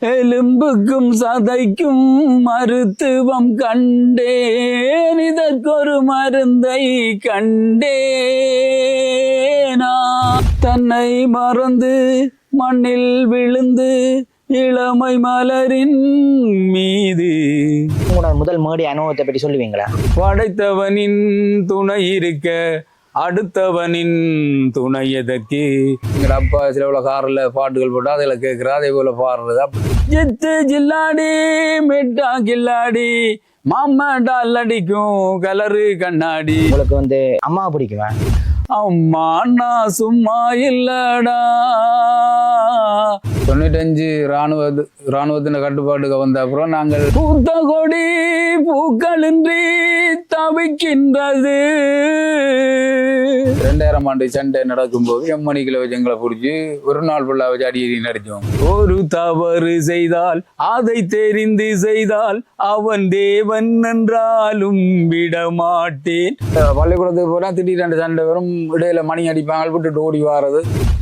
எலும்புக்கும் சதைக்கும் மருத்துவம் கண்டேன், இதற்கொரு மருந்தை கண்டேனா. தன்னை மறந்து மண்ணில் விழுந்து இளமை மலரின் மீது. உங்களோட முதல் மேடை அனுபவத்தை பற்றி சொல்லுவீங்களா? படைத்தவனின் துணை இருக்க அடுத்தவனின் துணை எதற்கு. எங்கள் அப்பா சில காரில் பாட்டுகள் போட்டு அதில் கேட்குறா, அதே போல பாடுறது. ஜித்து ஜில்லாடி மெட்டா கில்லாடி மாமா டால் அடிக்கும் கலரு கண்ணாடி. உங்களுக்கு அம்மா பிடிக்குமா? அம்மா அண்ணா சும்மா இல்லடா. 95 இராணுவத்தின் கட்டுப்பாட்டுக்கு வந்த அப்புறம் நாங்கள் பூத்த கொடி பூக்களின்றி தவிக்கின்றது. 2000 ஆண்டு சண்டை நடக்கும்போது எம்மணிக்குள்ள வச்சு எங்களை பிடிச்சி ஒரு நாள் ஃபுல்லா வச்சு அடி நடிச்சோம். ஒரு தவறு செய்தால் அதை தெரிந்து செய்தால் அவன் தேவன் என்றாலும் விடமாட்டேன். பள்ளிக்கூடத்துக்கு போனா திடீரென்று சண்டை வரும், இடையில மணி அடிப்பாங்க, விட்டுட்டு ஓடி வாரது.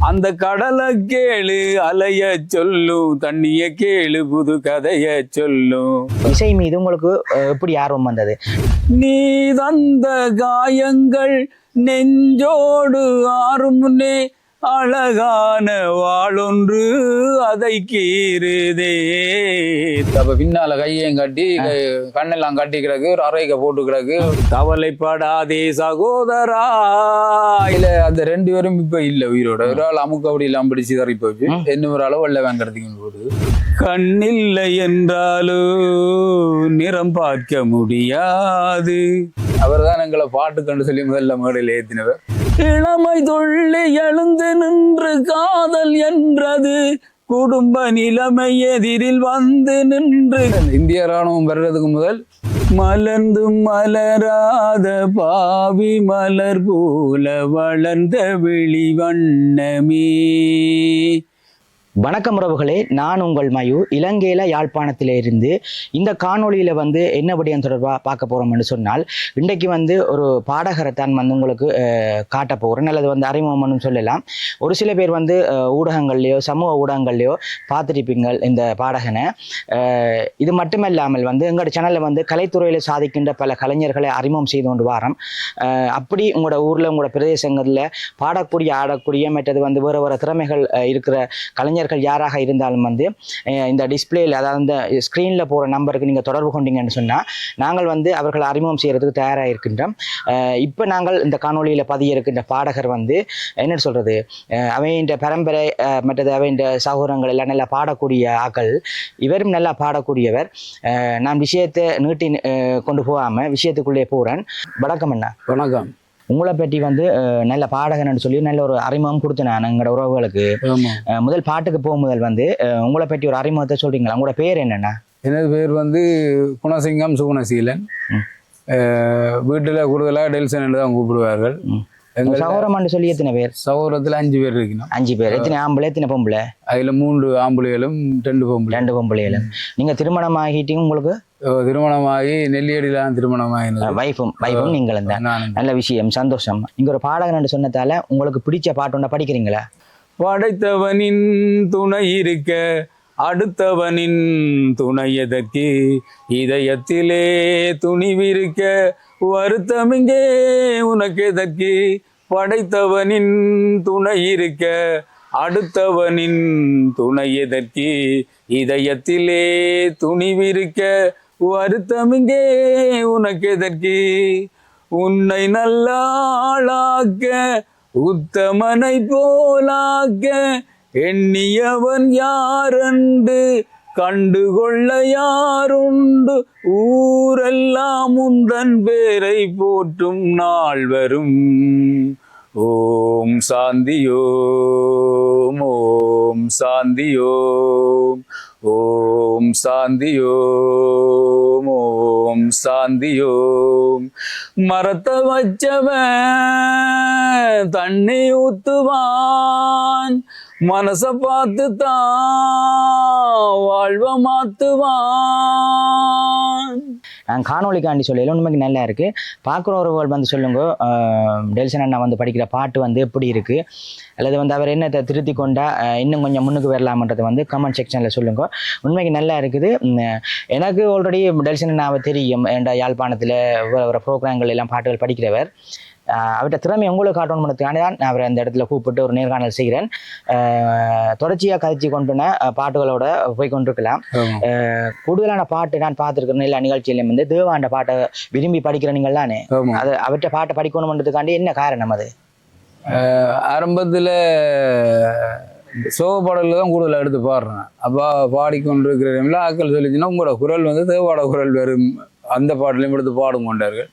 அந்த கடலை கேளு அலைய சொல்லும், தண்ணிய கேளு புது கதைய சொல்லும். இசை மீது உங்களுக்கு எப்படி ஆர்வம் வந்தது? நீ தந்த காயங்கள் நெஞ்சோடு ஆறும் முன்னே அழகான வாளொன்று அதை கீறுதே. அப்ப பின்னால கையையும் கட்டி கண்ணெல்லாம் கட்டி கிடக்கு, ஒரு அறைக்க போட்டு கிடக்கு. கவலைப்படாதே சகோதரா. இல்ல அந்த 2 பேரும் இப்ப இல்ல உயிரோட. ஒரு ஆள் அமுக்க அப்படி எல்லாம் பிடிச்சு தறி போச்சு, என்ன ஒரு அளவு வெள்ள வாங்கிறதுக்கு போடுது. கண்ணில்லை என்றாலும் நிறம் பார்க்க முடியாது. அவர் தான் எங்களை பாட்டு கண்டு சொல்லி முதல்ல மேடையில் ஏத்தினவர். இளமை தொள்ளி எழுந்து நின்று காதல் என்றது, குடும்ப நிலைமை எதிரில் வந்து நின்று. இந்திய ராணுவம் வர்றதுக்கு முதல் மலர்ந்து மலராத பாவி மலர் போல வளர்ந்த விழி வண்ணமே. வணக்கம் உறவுகளே, நான் உங்கள் மயு. இலங்கையில யாழ்ப்பாணத்தில இருந்து இந்த காணொலியில என்ன விடயம் தொடர்பாக பார்க்க போறோம்னு சொன்னால், இன்றைக்கு ஒரு பாடகரைத்தான் உங்களுக்கு காட்ட போகிறேன், அல்லது அறிமுகம்னு சொல்லலாம். ஒரு சில பேர் ஊடகங்கள்லையோ சமூக ஊடகங்கள்லையோ பார்த்துருப்பீங்க இந்த பாடகனை. இது மட்டுமல்லாமல் எங்களோட சேனலில் கலைத்துறையில் சாதிக்கின்ற பல கலைஞர்களை அறிமுகம் செய்து கொண்டு வாரம். அப்படி உங்களோட ஊரில் உங்களோட பிரதேசங்களில் பாடக்கூடிய ஆடக்கூடிய மற்றது வேறு வேறு திறமைகள் இருக்கிற கலைஞர் யாராக இருந்தாலும் இந்த டிஸ்பிளேல, அதாவது இந்த ஸ்கிரீன்ல போற நம்பருக்கு நீங்க தொடர்பு கொண்டீங்கன்னு சொன்னா நாங்கள் அவர்களை அறிமுகம் செய்யறதுக்கு தயாராக இருக்கின்றோம். இப்ப நாங்கள் இந்த காணொலியில பதிய இருக்கின்ற பாடகர் என்ன சொல்றது, அவையின் பரம்பரை மற்றது அவையின் சகோதரங்கள் எல்லாம் நல்லா பாடக்கூடிய ஆக்கள். இவரும் நல்லா பாடக்கூடியவர். நான் விஷயத்தை நீட்டி கொண்டு போகாம விஷயத்துக்குள்ளே போறேன். வணக்கம் அண்ணா. வணக்கம். உங்களை பற்றி நல்ல பாடகன்னு சொல்லி நல்ல ஒரு அறிமுகம் கொடுத்தேன் நான் எங்களோட உறவுகளுக்கு. முதல் பாட்டுக்கு போகும்போது உங்களை பற்றி ஒரு அறிமுகத்தை சொல்றீங்களா? உங்களோட பேர் என்னன்னா? எனது பேர் குணசிங்கம் சுகுணசீலன். வீட்டுல கூடுதலாக டெல்சன் என்று தான் கூப்பிடுவார்கள். சகோதரம் சொல்லி எத்தனை பேர்? சகோதரத்துல 5 பேர் இருக்கணும். 5 பேர். எத்தனை ஆம்பளை எத்தனை பொம்பளை? அதுல 3 ஆம்பளைகளும் 2 பொம்பளை. 2 பொம்பளைகளும். நீங்க திருமணம் ஆகிட்டீங்க? உங்களுக்கு திருமணமாகி நெல்லியடியிலாம் திருமணமாகி வைஃபும் நீங்களும் தான். நல்ல விஷயம், சந்தோஷம். நீங்க ஒரு பாடகன் சொன்னதால உங்களுக்கு பிடிச்ச பாட்டு ஒண்ணு படிக்கிறீங்களா? படைத்தவனின் துணை இருக்க அடுத்தவனின் துணை எதற்கு, இதயத்திலே துணிவிருக்க வருத்தமிங்கே உனக்கு எதற்கு. படைத்தவனின் துணை இருக்க அடுத்தவனின் துணை எதற்கு, இதயத்திலே துணிவிருக்க வருத்தமிங்கே உனக்கு எதற்கு. உன்னை நல்லாளாக்க உத்தமனை போலாக்க எண்ணியவன் யாரென்று கண்டுகொள்ள யாருண்டு. ஊரெல்லாம் உந்தன் பேரை போற்றும் நாள் வரும். ஓம் சாந்தியோம் ஓம் சாந்தியோம் ஓம் சாந்தியோம் ஓம் சாந்தியோம். மரத்தை வச்சவன் தண்ணி ஊத்துவான், மனச பார்த்து தான் வாழ்வ மாத்துவான். நான் காணொலிக்காண்டி சொல்லல உண்மைக்கு நல்லா இருக்கு. பார்க்குறவர்கள் வந்து சொல்லுங்க, டெல்சன் அண்ணா வந்து படிக்கிற பாட்டு வந்து எப்படி இருக்கு, அல்லது வந்து அவர் என்ன திருத்தி கொண்டா இன்னும் கொஞ்சம் முன்னுக்கு வரலாம்ன்றது வந்து கமெண்ட் செக்ஷனில் சொல்லுங்க. உண்மைக்கு நல்லா இருக்குது. எனக்கு ஆல்ரெடி டெல்சன் அண்ணாவை தெரியும். என்ற யாழ்ப்பாணத்தில் வர ப்ரோக்ராம்கள் எல்லாம் பாட்டுகள் படிக்கிறவர். அவர்கிட்ட திறமை உங்களுக்கு காட்டணும் பண்ணுறதுக்காண்டி தான் நான் அவரை அந்த இடத்துல கூப்பிட்டு ஒரு நேர்காணல் செய்கிறேன். தொடர்ச்சியாக கதைச்சி கொண்டுன பாட்டுகளோட போய் கொண்டிருக்கலாம். கூடுதலான பாட்டு நான் பார்த்துருக்கிறேன் எல்லா நிகழ்ச்சியிலையும் வந்து தேவாண்ட பாட்டை விரும்பி படிக்கிற நீங்கள் தானே, அது அவர்கிட்ட பாட்டை படிக்கணும்ன்றதுக்காண்டி என்ன காரணம்? அது ஆரம்பத்தில் சோக பாடல்கள் தான் கூடுதலாக எடுத்து பாடுறேன். அப்போ பாடிக்கொண்டு இருக்கிற டைமில் ஆக்கள் சொல்லிச்சுன்னா உங்களோட குரல் வந்து தேவாட குரல் வரும், அந்த பாடலையும் எடுத்து பாடும் கொண்டார்கள்.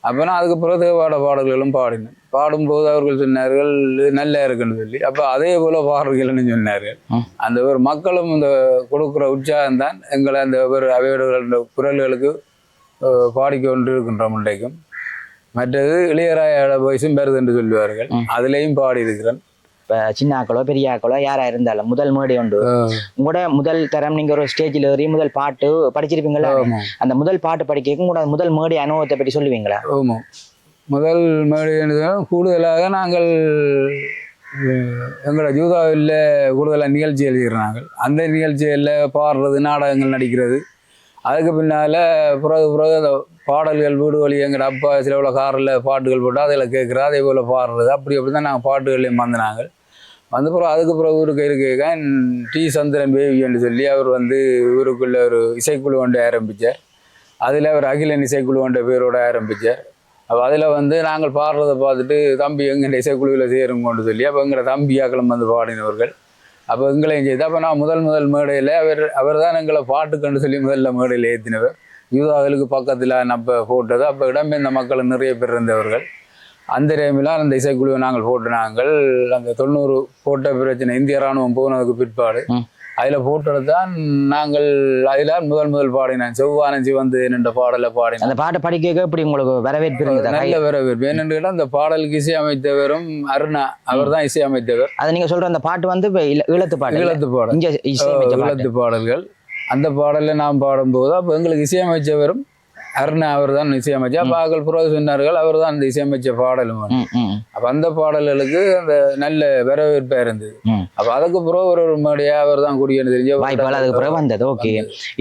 அப்போ நான் அதுக்கப்புறம் தேவாட பாடல்களும் பாடினேன். பாடும்போது அவர்கள் சொன்னார்கள் நல்லா இருக்குன்னு சொல்லி. அப்போ அதே போல் பாடுறீங்கள்னு சொன்னார்கள். அந்த ஒரு மக்களும் இந்த கொடுக்குற உற்சாகம் தான் எங்களை அந்த ஒரு அவையோட குரல்களுக்கு பாடிக்கொண்டு இருக்கின்ற முன்றைக்கும். மற்றது இளையராயோட வயசும் பெறுது என்று சொல்லுவார்கள், அதுலேயும் பாடி இருக்கிறேன். இப்போ சின்ன ஆக்களோ பெரிய ஆக்களோ யாராக இருந்தாலும் முதல் மேடை உண்டு. உங்களோட முதல் தரம் நீங்கள் ஒரு ஸ்டேஜில் ஏறி முதல் பாட்டு படிச்சிருப்பீங்களா? அந்த முதல் பாட்டு படிக்க கூட முதல் மேடை அனுபவத்தை பற்றி சொல்லுவீங்களா? ஆமாம், முதல் மேடை கூடுதலாக நாங்கள் எங்களோட யூதாவில் கூடுதலாக நிகழ்ச்சி எழுதிடுறாங்க. அந்த நிகழ்ச்சியில் பாடுறது, நாடகங்கள் நடிக்கிறது. அதுக்கு பின்னால் பிறகு அந்த பாடல்கள் வீடு வழி எங்களோட அப்பா சில உள்ள காரில் பாட்டுகள் போட்டு அதில் கேட்குறது, அதே போல் பாடுறது. அப்படி தான் நாங்கள் பாட்டுகளையும் வந்தனாங்க. வந்த பிறகு அதுக்கு பிறகு ஊருக்கு இருக்க டி சந்திரன் பேவி என்று சொல்லி அவர் வந்து ஊருக்குள்ள ஒரு இசைக்குழு ஒன்று ஆரம்பித்தார். அதில் அவர் அகிலன் இசைக்குழு என்ற பேரோடு ஆரம்பித்தார். அப்போ அதில் வந்து நாங்கள் பாடுறதை பார்த்துட்டு தம்பி எங்கள் இசைக்குழுவில் சேருங்கன்னு சொல்லி அப்போ எங்களோட தம்பியாக்களும் வந்து பாடினவர்கள். அப்போ எங்களையும் செய்து அப்போ நான் முதல் மேடையில் அவர் தான் எங்களை பாட்டுக்கண்டு சொல்லி முதல்ல மேடையில் ஏற்றினவர். யூதாவிலுக்கு பக்கத்தில் நம்ம போட்டது. அப்போ இடம்பெயர்ந்த மக்கள் நிறைய பேர் இருந்தவர்கள். அந்த டைமில் அந்த இசைக்குழுவை நாங்கள் போட்டு நாங்கள் அந்த 90 போட்ட பிரச்சனை இந்திய ராணுவம் போனதுக்கு பிற்பாடு அதில் போட்டது தான் நாங்கள் அதில் முதல் பாடினேன். செவ்வானம் சிவந்து என்ற பாடலை பாடினேன். அந்த பாட்டை படிக்க எப்படி உங்களுக்கு வரவேற்பு? நல்ல வரவேற்பு. என்னென்னு கேட்டால் அந்த பாடலுக்கு இசையமைத்தவரும் அருணா, அவர் தான் இசையமைத்தவர். அதை நீங்கள் சொல்கிற அந்த பாட்டு வந்து ஈழத்து பாடல்கள். அந்த பாடலில் நாம் பாடும்போது அப்போ எங்களுக்கு இசையமைச்சவரும் அருணா அவர் தான் இசையமைச்சா. அப்போ ஆக்கள் புறவு சொன்னார்கள் அவர் தான் அந்த இசையமைச்ச பாடலும். அப்போ அந்த பாடல்களுக்கு அந்த நல்ல வரவேற்பாக இருந்தது. அப்போ அதுக்கு பிறகு ஒரு மேடையாக அவர் தான் குடியேன்னு தெரிஞ்ச வாய்ப்பால் அதுக்கு பிறகு வந்தது. ஓகே,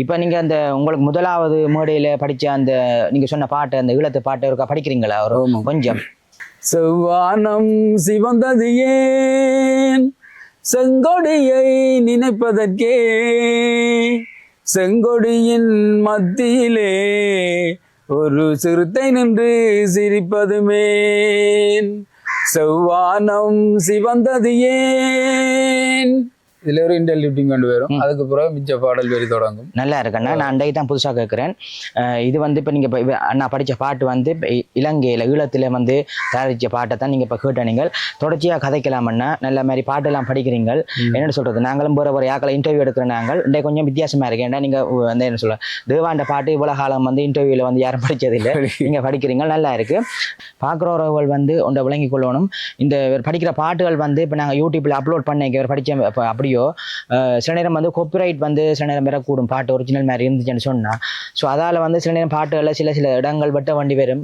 இப்போ நீங்கள் அந்த உங்களுக்கு முதலாவது மேடையில் படித்த அந்த நீங்கள் சொன்ன பாட்டு, அந்த ஈழத்து பாட்டு இருக்கா படிக்கிறீங்களா? ஒரு கொஞ்சம். செவ்வானம் சிவந்தது ஏன், செங்கொடியை நினைப்பதற்கே, செங்கொடியின் மத்தியிலே ஒரு சிறுத்தை நின்று சிரிப்பதுமேன், செவ்வானம் சிவந்தது ஏன். இதில் ஒரு இன்டர்லியூட்டிங் கொண்டு வரும். அதுக்கு பிறகு மிச்ச பாடல் வரி தொடங்கும். நல்லா இருக்குண்ணா. நான் அன்றைக்கு தான் புதுசாக கேட்குறேன். இது வந்து இப்போ நீங்கள் இப்போ அண்ணா படித்த பாட்டு வந்து இப்போ இலங்கையில் ஈழத்தில் வந்து தயாரித்த பாட்டை தான் நீங்கள் இப்போ கேட்ட. நீங்கள் தொடர்ச்சியாக கதைக்கலாமண்ணா, நல்ல மாதிரி பாட்டெல்லாம் படிக்கிறீங்கள். என்னென்னு சொல்கிறது, நாங்களும் ஒரு யாக்களை இன்டர்வியூ எடுக்கிற நாங்கள் இன்றைக்கு கொஞ்சம் வித்தியாசமாக இருக்கு. ஏன்னா நீங்கள் வந்து என்ன சொல்ல தேவாண்ட பாட்டு இவ்வளோ காலம் வந்து இன்டர்வியூவில் வந்து யாரும் படித்ததில்லை, நீங்கள் படிக்கிறீங்க, நல்லா இருக்குது. பார்க்குறவர்கள் வந்து ஒன்றை விளங்கி கொள்ளணும். இந்த படிக்கிற பாட்டுகள் வந்து இப்போ நாங்கள் யூடியூப்பில் அப்லோட் பண்ண இவர் படித்த அப்படியோ சில நேரம் வந்து காப்பிரைட் வந்து சில நேரம் பெறக்கூடும், பாட்டு ஒரிஜினல் மாதிரி இருந்துச்சுன்னு சொன்னால். ஸோ அதால் வந்து சில நேரம் பாட்டுகளில் சில இடங்கள் வெட்ட வண்டி வரும்.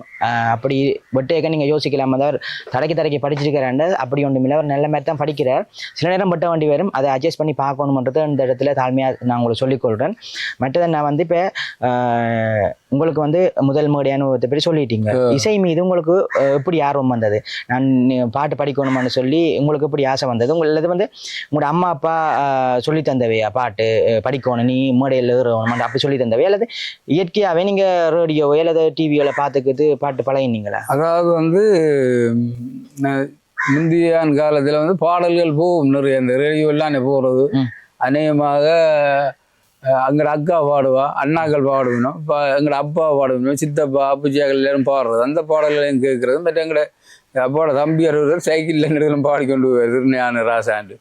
அப்படி வெட்டேக்க நீங்கள் யோசிக்கலாம், அவர் தடக்கி படிச்சிருக்கிறாண்டு அப்படி ஒன்றும் இல்லை, அவர் நல்ல மாதிரி தான் படிக்கிறார். சில நேரம் வெட்ட வண்டி வரும், அதை அட்ஜஸ்ட் பண்ணி பார்க்கணுன்றது இந்த இடத்துல தாழ்மையாக நான் உங்களுக்கு சொல்லிக்கொள்கிறேன். மற்றதை நான் வந்து இப்போ உங்களுக்கு வந்து முதல் மேடை அனுபவத்தை பற்றி சொல்லிட்டீங்க. இசை மீது உங்களுக்கு எப்படி ஆர்வம் வந்தது? நான் பாட்டு படிக்கணுமான்னு சொல்லி உங்களுக்கு எப்படி ஆசை வந்தது? உங்களுக்கு வந்து உங்களோட அம்மா அப்பா சொல்லி தந்தவையா பாட்டு படிக்கணும் நீ மேடையில் ஏறணும் அப்படி சொல்லி தந்தவையா, அல்லது இயற்கையாகவே நீங்கள் ரேடியோவோ அல்லது டிவியோவில் பார்த்துக்கிட்டு பாட்டு பழகினீங்களா? அதாவது வந்து முந்தைய காலத்தில் வந்து பாடல்கள் போகும் நிறைய, இந்த ரேடியோலாம் போகிறது அநேகமாக எங்களோட அக்கா பாடுவா, அண்ணாக்கள் பாடுவணும், இப்போ எங்களோட அப்பா பாடுவணும், சித்தப்பா அப்புச்சியாக்கள் எல்லாரும் பாடுறது, அந்த பாடல்களையும் கேட்குறது. பட் எங்களோட அப்பாவோட தம்பி அறுவர் சைக்கிளில் எங்களுக்கெல்லாம் பாடிக்கொண்டு போவார் திருஞான ராசாண்டு.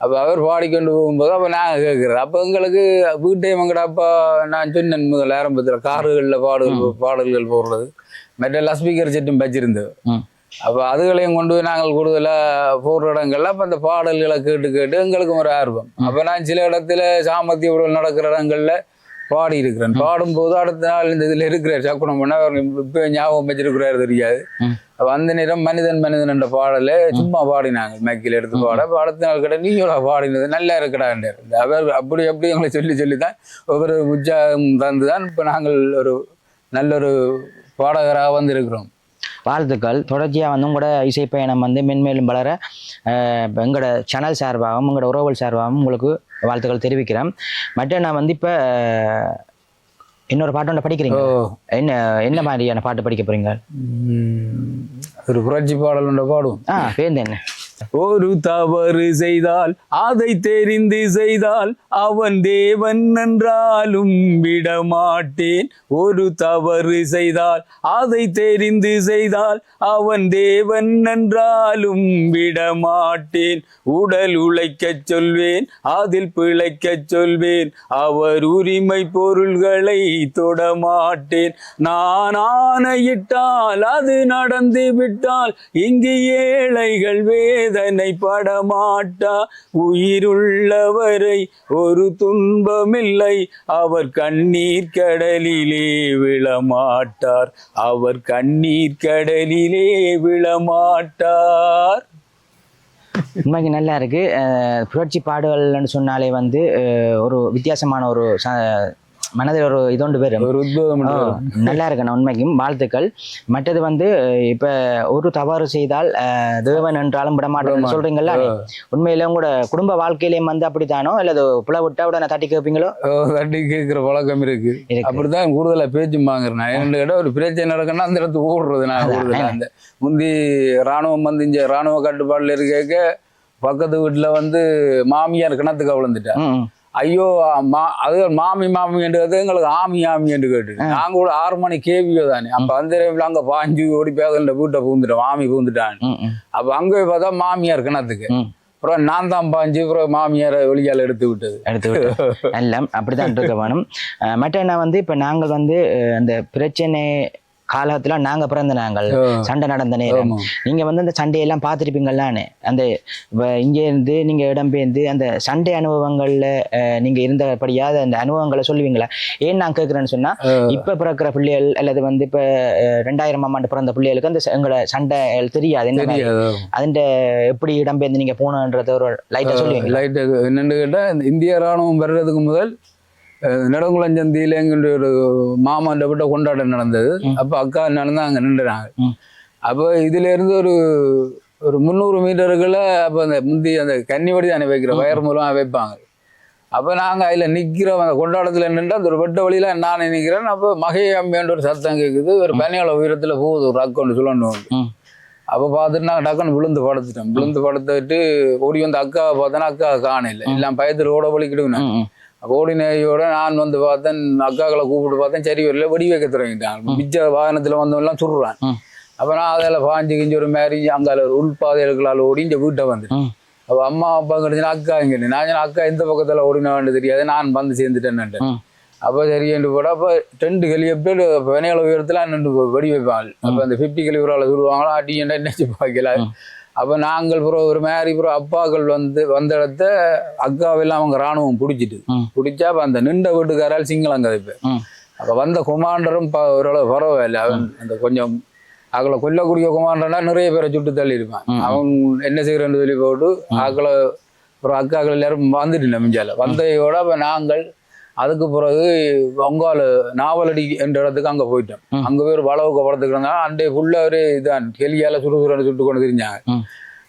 அப்போ அவர் பாடிக்கொண்டு போகும்போது அப்போ நாங்கள் கேட்குறது. அப்போ எங்களுக்கு வீட்டையும் எங்களோட அப்பா நான் சொன்னேன் முதல் ஆரம்பத்தில் கார்களில் பாடல்கள் போடுறது, மற்ற ஸ்பீக்கர் செட்டும் வச்சிருந்தவர். அப்போ அதுகளையும் கொண்டு போய் நாங்கள் கூடுதலாக போடுற இடங்கள்ல அப்போ அந்த பாடல்களை கேட்டு எங்களுக்கும் ஒரு ஆர்வம். அப்போ நான் சில இடத்துல சாமர்த்திய உடல் நடக்கிற இடங்கள்ல பாடி இருக்கிறேன். பாடும்போது அடுத்த நாள் இந்த இதுல இருக்கிற சக்குனம் பண்ணா இப்ப ஞாபகம் வச்சிருக்கிறாரு தெரியாது. அந்த நேரம் மனிதன் மனிதன் என்ற பாடல சும்மா பாடினாங்க மைக்கில் எடுத்து பாட. அடுத்த நாள் கிட்ட நீங்களா பாடினது நல்லா இருக்கடான்றார். அவர் அப்படி அப்படி எங்களை சொல்லித்தான் ஒவ்வொரு உற்சாகம் தந்துதான் இப்ப நாங்கள் ஒரு நல்ல ஒரு பாடகராக வந்திருக்கிறோம். வாழ்த்துக்கள். தொடர்ச்சியாக வந்து உங்களோட இசைப்பயணம் வந்து மென்மேலும் வளர எங்களோட சேனல் சார்பாகவும் உங்களோட உறவுகள் சார்பாகவும் உங்களுக்கு வாழ்த்துக்கள் தெரிவிக்கிறேன். மற்ற நான் வந்து இப்போ இன்னொரு பாட்டு ஒன்று படிக்கிறீங்க. என்ன மாதிரியான பாட்டு படிக்க போறீங்க? ஒரு புரட்சி பாடல் ஒன்று பாடுவோம். பேருந்து என்ன? ஒரு தவறு செய்தால் அதை தெரிந்து செய்தால் அவன் தேவன் என்றாலும் விடமாட்டேன். ஒரு தவறு செய்தால் அதை தெரிந்து செய்தால் அவன் தேவன் என்றாலும் விடமாட்டேன். உடல் உழைக்கச் சொல்வேன், அதில் பிழைக்கச் சொல்வேன், அவர் உரிமை பொருள்களை தொடமாட்டேன். நான் ஆணையிட்டால் அது நடந்து விட்டால் இங்கு ஏழைகள் வேதனை படமாட்டா. உயிருள்ளவரை ஒரு துன்பமில்லை, அவர் கண்ணீர் கடலிலே விழமாட்டார், அவர் கண்ணீர் கடலிலே விழமாட்டார். உண்மைக்கு நல்லா இருக்கு. புரட்சி பாடுகள்னு சொன்னாலே வந்து ஒரு வித்தியாசமான ஒரு மனதில் ஒரு இதோண்டு பேரும் ஒரு உத்வேகம் நல்லா இருக்கணும். உண்மைக்கும் வாழ்த்துக்கள். மற்றது வந்து இப்ப ஒரு தவறு செய்தால் தேவன் என்றாலும் விடமாட்டேன்னு சொல்றீங்களா? உண்மையில உங்களோட குடும்ப வாழ்க்கையிலேயும் வந்து அப்படித்தானோ இல்ல புலவிட்டா உடனே தட்டி கேட்பீங்களோ? தட்டி கேட்கிற பழக்கம் இருக்கு. அப்படித்தான் கூடுதலா பேச்சு வாங்குறேன். என்னோட இடம் ஒரு பிரச்சனை நடக்குன்னா அந்த இடத்துக்கு ஓடுறது. நான் கூடுதலா அந்த முந்தி ராணுவம் வந்து இங்க ராணுவ கட்டுப்பாடுல இருக்க பக்கத்து வீட்டுல வந்து மாமியார் கிணத்துக்கு விழுந்துட்டேன். ஐயோ அது மாமி மாமின்றது எங்களுக்கு ஆமி ஆமி என்று கேட்டு நாங்க கூட 6 மணி கேவியோ தானே. அப்ப அந்த அங்க பாஞ்சு ஓடி பேச வீட்டை பூந்துட்டோம், மாமி பூந்துட்டான். அப்ப அங்க பார்த்தா மாமியார் கிணத்துக்கு. அப்புறம் நான் தான் பாஞ்சு அப்புறம் மாமியாரை வெளியால் எடுத்து விட்டது. எல்லாம் அப்படித்தான் இருக்க வேணும். மற்ற என்ன வந்து இப்ப நாங்கள் வந்து அந்த பிரச்சனை காலத்துல நாங்க பிறந்த நாங்கள் சண்டை நடந்த நேரம் நீங்க வந்து அந்த சண்டையெல்லாம் பார்த்துருப்பீங்களான்னு. அந்த இங்க இருந்து நீங்க இடம்பெயர்ந்து அந்த சண்டை அனுபவங்கள்ல நீங்க இருந்தபடியாத அந்த அனுபவங்களை சொல்லுவீங்களா? ஏன் நான் கேட்கிறேன்னு சொன்னா இப்ப பிறக்கிற பிள்ளைகள் அல்லது வந்து இப்ப 2000 ஆண்டு பிறந்த பிள்ளைகளுக்கு அந்த எங்களை சண்டை தெரியாது. என்ன அதுண்ட எப்படி இடம்பெயர்ந்து நீங்க போனன்றத ஒரு லைட்டா சொல்லுவீங்க? லைட்டா என்னன்னு கேட்டா இந்திய ராணுவம் வர்றதுக்கு முதல் நெடுங்குளஞ்சந்தியில எங்களுடைய ஒரு மாமாண்ட விட்ட கொண்டாட்டம் நடந்தது. அப்ப அக்கா நடந்தா அங்க நின்றுறாங்க. அப்போ இதுல இருந்து ஒரு 300 மீட்டருக்குள்ள அப்ப அந்த முந்தி அந்த கன்னிவடி தானே வைக்கிற வயர் மூலமா வைப்பாங்க. அப்ப நாங்க அதுல நிக்கிறோம். அந்த கொண்டாட்டத்துல நின்று அந்த ஒரு வெட்ட வழியில நான் நிக்கிறேன். அப்ப மகை அம்பியான்ற ஒரு சத்தம் கேட்குது. ஒரு பனியாள உயரத்துல போகுது ஒரு அக்கௌண்ட் சொல்லணும். அப்ப பார்த்துட்டு நாங்க டக்குன்னு விழுந்து படுத்துட்டோம். விழுந்து படுத்துட்டு ஓடி வந்து அக்காவை பார்த்தோன்னா அக்கா காணல. எல்லாம் பயத்துல ஓட வலிக்கிடுவேன். ஓடினோட நான் வந்து பார்த்தேன், அக்காக்களை கூப்பிட்டு பார்த்தேன். சரி வரல வெடி வைக்க தொடங்கிட்டாங்க. மிச்ச வாகனத்துல வந்தவெல்லாம் சுடுறான். அப்ப நான் அதில் பாஞ்சு கிஞ்சி ஒரு மாதிரி அங்கால ஒரு உள்பாதைகளுக்களால் ஓடி இந்த வீட்டை வந்துட்டேன். அப்போ அம்மா அப்பா கிடைச்சுன்னா அக்கா இங்கே நான் அக்கா இந்த பக்கத்துல ஓடின வேண்டியது தெரியாது, நான் வந்து சேர்ந்துட்டேன்னு. அப்போ சரி என்று போட அப்போ 2 கலியப்பேர் வினைகள உயரத்துல 2 வெடி வைப்பாங்க. அப்போ அந்த 50 கலிவரால் சுடுவாங்களா அடியண்டா என்னச்சு பார்க்கல. அப்ப நாங்கள் ஒரு மாதிரி அப்பாக்கள் வந்த இடத்த அக்காவெல்லாம் அவங்க ராணுவம் பிடிச்சா அப்ப அந்த நின்ற வீட்டுக்காரால் சிங்களம் கதைப்பு. அப்ப வந்த கொமாண்டரும் ஓரளவு பரவாயில்ல. அவன் அந்த கொஞ்சம் அவளை கொல்லக்கூடிய கொமாண்டர்னா நிறைய பேரை சுட்டு தள்ளி இருப்பான். அவன் என்ன செய்யறன்னு சொல்லி போட்டு ஆக்களை அக்காக்கள் எல்லாரும் வந்துட்டு நம்பிஞ்சால வந்தையோட அப்ப நாங்கள் அதுக்கு பிறகு வங்காள நாவலடி என்ற இடத்துக்கு அங்க போயிட்டோம். அங்க போய் ஒரு வளவுக்கு படத்துக்கு இருந்தாலும் அண்டே ஃபுல்லா ஒரு இதான் கெலியால சுட்டு கொண்டு தெரிஞ்சாங்க.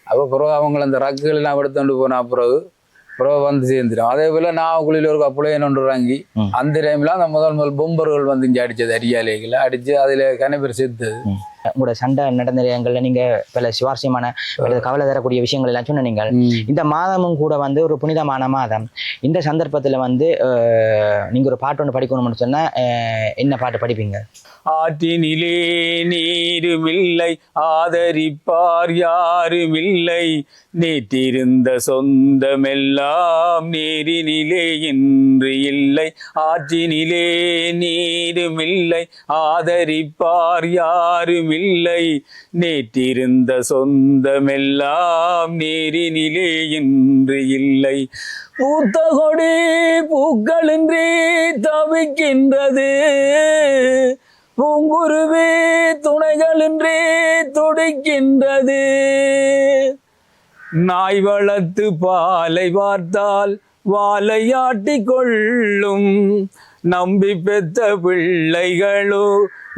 அப்போ பிறகு அவங்களை அந்த ரக்குகள் எல்லாம் எடுத்துட்டு போனா பிறகு வந்து சேர்ந்துடும். அதே போல நாவக்குழியில ஒரு புலையன் ஒன்று வாங்கி அந்த டைம்ல அந்த முதல் பொம்பர்கள் வந்து இங்கே அடிச்சது, அரியாலைகளை அடிச்சு அதுல கனப்பேர் சேர்த்தது. உங்களோட சண்டை நடந்த இடங்கள்ல நீங்க பல சுவாரஸ்யமான கவலை தரக்கூடிய விஷயங்கள் எல்லாம் சொன்ன நீங்கள். இந்த மாதமும் கூட வந்து ஒரு புனிதமான மாதம். இந்த சந்தர்ப்பத்துல வந்து நீங்க ஒரு பாட்டு ஒன்று படிக்கணும்னு சொன்னா என்ன பாட்டு படிப்பீங்க? ஆற்றினிலே நீருமில்லை, ஆதரிப்பார் யாருமில்லை, நேற்றிருந்த சொந்தமெல்லாம் நேரினிலே இன்று இல்லை. ஆற்றினிலே நீருமில்லை, ஆதரிப்பார் யாரும் இல்லை நேற்றிருந்த சொந்தமெல்லாம் நேரினிலே இன்று இல்லை பூத்த கொடி பூக்களின்றி தவிக்கின்றது பூங்குருவி துணைகளின்றி துடிக்கின்றது நாய் வளர்த்து பாலை பார்த்தால் வாலையாட்டி கொள்ளும் நம்பி பெத்த பிள்ளைகளோ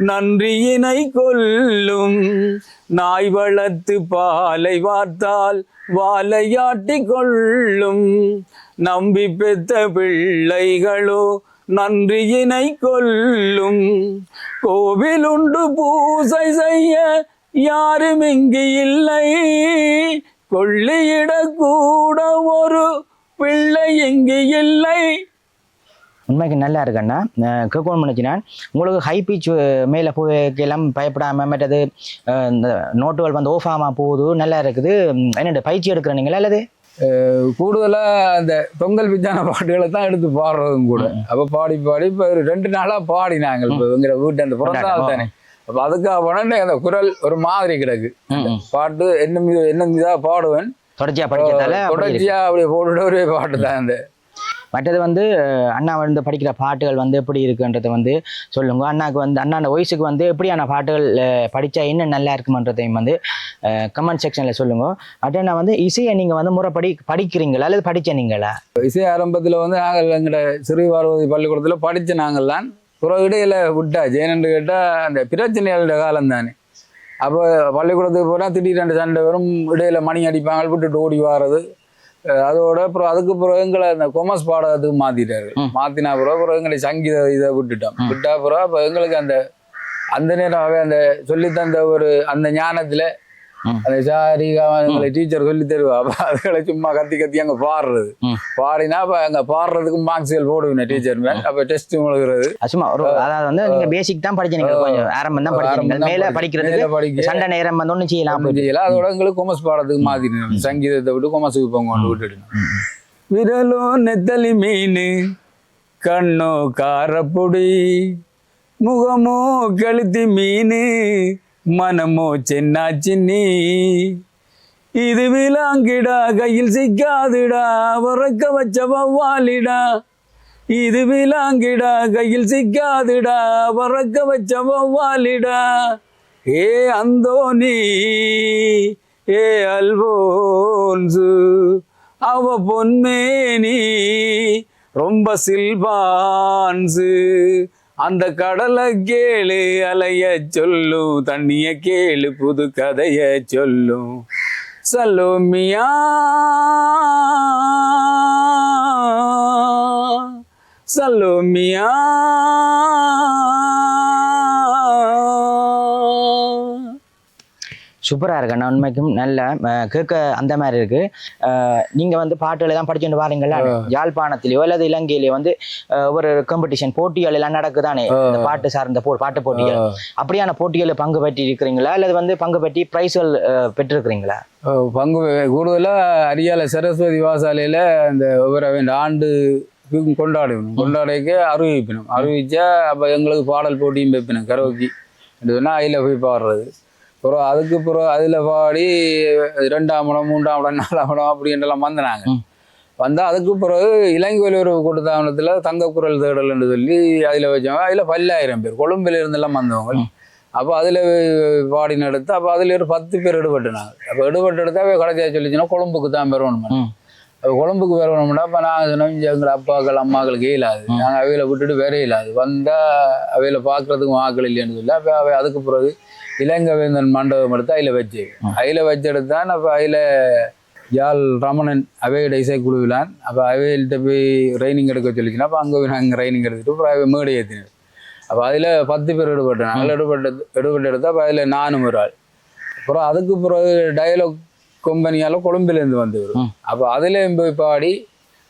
நன்றியினை கொல்லும் நாய் வளர்த்து பாலை பார்த்தால் வாலையாட்டி கொள்ளும் நம்பி பெத்த பிள்ளைகளோ நன்றியினை கொல்லும் கோவில் உண்டு பூசை செய்ய யாரும் இங்கு இல்லை கொள்ளியிடக்கூட ஒரு பிள்ளை இங்கு இல்லை. உண்மைக்கு நல்லா இருக்குண்ணா. கேட்கணும் நினைச்சினான் உங்களுக்கு ஹை பீச் மேலே போய்க்கெல்லாம் பயப்படாமல் மற்றது இந்த நோட்டுகள் வந்து ஓஃபாமா போகுது நல்லா இருக்குது. என்னென்ன பயிற்சி எடுக்கிறீங்களா அல்லது கூடுதலாக அந்த பொங்கல் பிச்சான பாட்டுகளை தான் எடுத்து பாடுறதும் கூட. அப்போ பாடி இப்போ 2 நாளாக பாடினாங்க. இப்போ எங்கிற வீட்டு அந்த பிறந்தால் தானே. அப்போ அதுக்காக போனே அந்த குரல் ஒரு மாதிரி கிடக்கு. பாட்டு என்ன இதாக பாடுவேன் தொடர்ச்சியாக படிக்கிறதால தொடர்ச்சியாக அப்படியே போட்டுட்டு ஒரே பாட்டு தான். அந்த மற்றது வந்து அண்ணா வந்து படிக்கிற பாட்டுகள் வந்து எப்படி இருக்குன்றதை வந்து சொல்லுங்க. அண்ணாக்கு வந்து அண்ணாண்ட வயசுக்கு வந்து எப்படியான பாட்டுகள் படித்தா என்ன நல்லா இருக்குமன்றதையும் வந்து கமெண்ட் செக்ஷனில் சொல்லுங்க. நான் வந்து இசையை நீங்கள் வந்து முறைப்படி படிக்கிறீங்களா அல்லது படித்த நீங்களா? இசை ஆரம்பத்தில் வந்து நாங்கள் எங்களோட சிறு பார்வதி பள்ளிக்கூடத்தில் படித்த நாங்கள் தான். இடையில விட்டாச்சு. ஏன்னு கேட்டால் அந்த பிரச்சனைகளோட காலம் தானே. அப்போ பள்ளிக்கூடத்துக்கு போனால் திடீர் 2 சண்டை வரும். இடையில மணி அடிப்பாங்க, விட்டுட்டு ஓடி வாரது. அதோட அப்புறம் அதுக்கு பிறகு எங்களை அந்த கொமர்ஸ் பாடகத்துக்கு மாத்திட்டாரு. மாத்தினா பிறகு எங்களை சங்கீத இதை விட்டுட்டோம். விட்டா பிறகு அப்போ எங்களுக்கு அந்த நேரம் அந்த சொல்லித்தந்த ஒரு அந்த ஞானத்துல அந்த எங்களை டீச்சர் சொல்லி தருவா. அப்ப அதுகளை சும்மா கத்தி அங்க பாடுறது. பாடினா அப்ப அங்க பாடுறதுக்கு மார்க்ஸ்கள் போடுவேன் டீச்சர் மேல். அப்ப டெஸ்ட் முழுகிறது சும்மா ஒரு அதாவது வந்து நீங்க பேசிக் தான் படிச்சீங்க, கொஞ்சம் ஆரம்பம் தான் படிச்சீங்க. மேல படிக்கிறதுக்கு சண்டை நேரம் வந்து ஒன்றும் செய்யலாம். அதோட எங்களுக்கு கொமர்ஸ் பாடத்துக்கு மாத்திட்டு சங்கீதத்தை விட்டு கொமர்ஸுக்கு போங்க விட்டுட்டு. விரலோ நெத்தலி மீன், கண்ணோ காரப்பொடி, முகமோ கழுத்தி மீன், மனமோ சென்னா சின்னி, இது விலாங்கிடா கையில் சிக்காதுடா உறக்க வச்ச வவ்வாலிடா, இது விலாங்கிடா கையில் சிக்காதுடா உறக்க வச்ச வவ்வாலிடா, ஏ அந்தோனி ஏ அல்வோன்சு அவ பொன்மேனி ரொம்ப சில்பான்சு, அந்த கடலை கேளு அலைய சொல்லும், தண்ணிய கேளு புது கதைய சொல்லும், சலோமியா சலோமியா. சூப்பராக இருக்கு அண்ணா. உண்மைக்கும் நல்ல கேட்க அந்த மாதிரி இருக்கு. நீங்க வந்து பாட்டுகளை தான் படிச்சுட்டு வாரீங்களா? யாழ்ப்பாணத்திலேயோ அல்லது இலங்கையிலேயோ வந்து ஒரு காம்படிஷன் போட்டிகள் எல்லாம் நடக்குதானே, இந்த பாட்டு சார்ந்த பாட்டு போட்டிகள், அப்படியான போட்டிகளில் பங்கு பெற்றி இருக்கிறீங்களா அல்லது வந்து பங்கு பெற்றி பிரைஸ்கள் பெற்றிருக்கிறீங்களா? பங்கு கூடுதலாக அரியால சரஸ்வதி வாசாலையில் அந்த ஒவ்வொரு ஆண்டு கொண்டாடிக்க அறிவிச்சா அப்போ எங்களுக்கு பாடல் போட்டியும் வைப்பினோம். கரோக்கி சொன்னால் அதில் போய் பாடுறது. அப்புறம் அதுக்கு அப்புறம் அதில் பாடி 2ஆம் இடம் 3ஆம் இடம் 4ஆம் இடம் அப்படின்றலாம் வந்தாங்க. வந்தால் அதுக்கு பிறகு இலங்கை ஒரு கூட்டத்தாவணத்தில் தங்க குரல் தேடல்னு சொல்லி அதில் வச்சவங்க. அதில் 10,000 பேர் கொழும்பில் இருந்தெல்லாம் வந்தவங்க. அப்போ அதில் பாடி நடத்து. அப்போ அதில் ஒரு 10 பேர் எடுபட்டுனாங்க. அப்போ எடுபட்டு எடுத்தால் கடைசியாக சொல்லிச்சுன்னா கொழும்புக்கு தான் பெறணும். அப்போ கொழும்புக்கு பெறணும்னா அப்போ நாங்கள் சொன்னோம் எங்கள் அப்பாக்கள் அம்மாக்களுக்கு இயலாது, நாங்கள் அவையில் விட்டுட்டு வேற இயலாது, வந்தால் அவையில் பார்க்குறதுக்கும் ஆக்கள் இல்லைன்னு சொல்லி அப்போ அவை அதுக்கு பிறகு இளங்கவேந்தன் மண்டபம் எடுத்து அதில் வச்சு எடுத்தான். அப்போ அதில் யாழ் ரமணன் அவையோட இசைக்குழுவிலான். அப்போ அவையில்கிட்ட போய் ட்ரைனிங் எடுக்க சொல்லிச்சுன்னா அப்போ அங்கே போய் நாங்கள் ட்ரைனிங் எடுத்துட்டு அப்புறம் அவை மேடை ஏற்றினது. அப்போ அதில் 10 பேர் எடுபட்டோம். நாங்கள் எடுபட்டு எடுத்தால் அப்போ அதில் நானும் ஒரு ஆள். அப்புறம் அதுக்கு பிறகு டயலாக் கம்பெனியால் கொழும்பிலேருந்து வந்து வரும். அப்போ அதுலேயும் போய் பாடி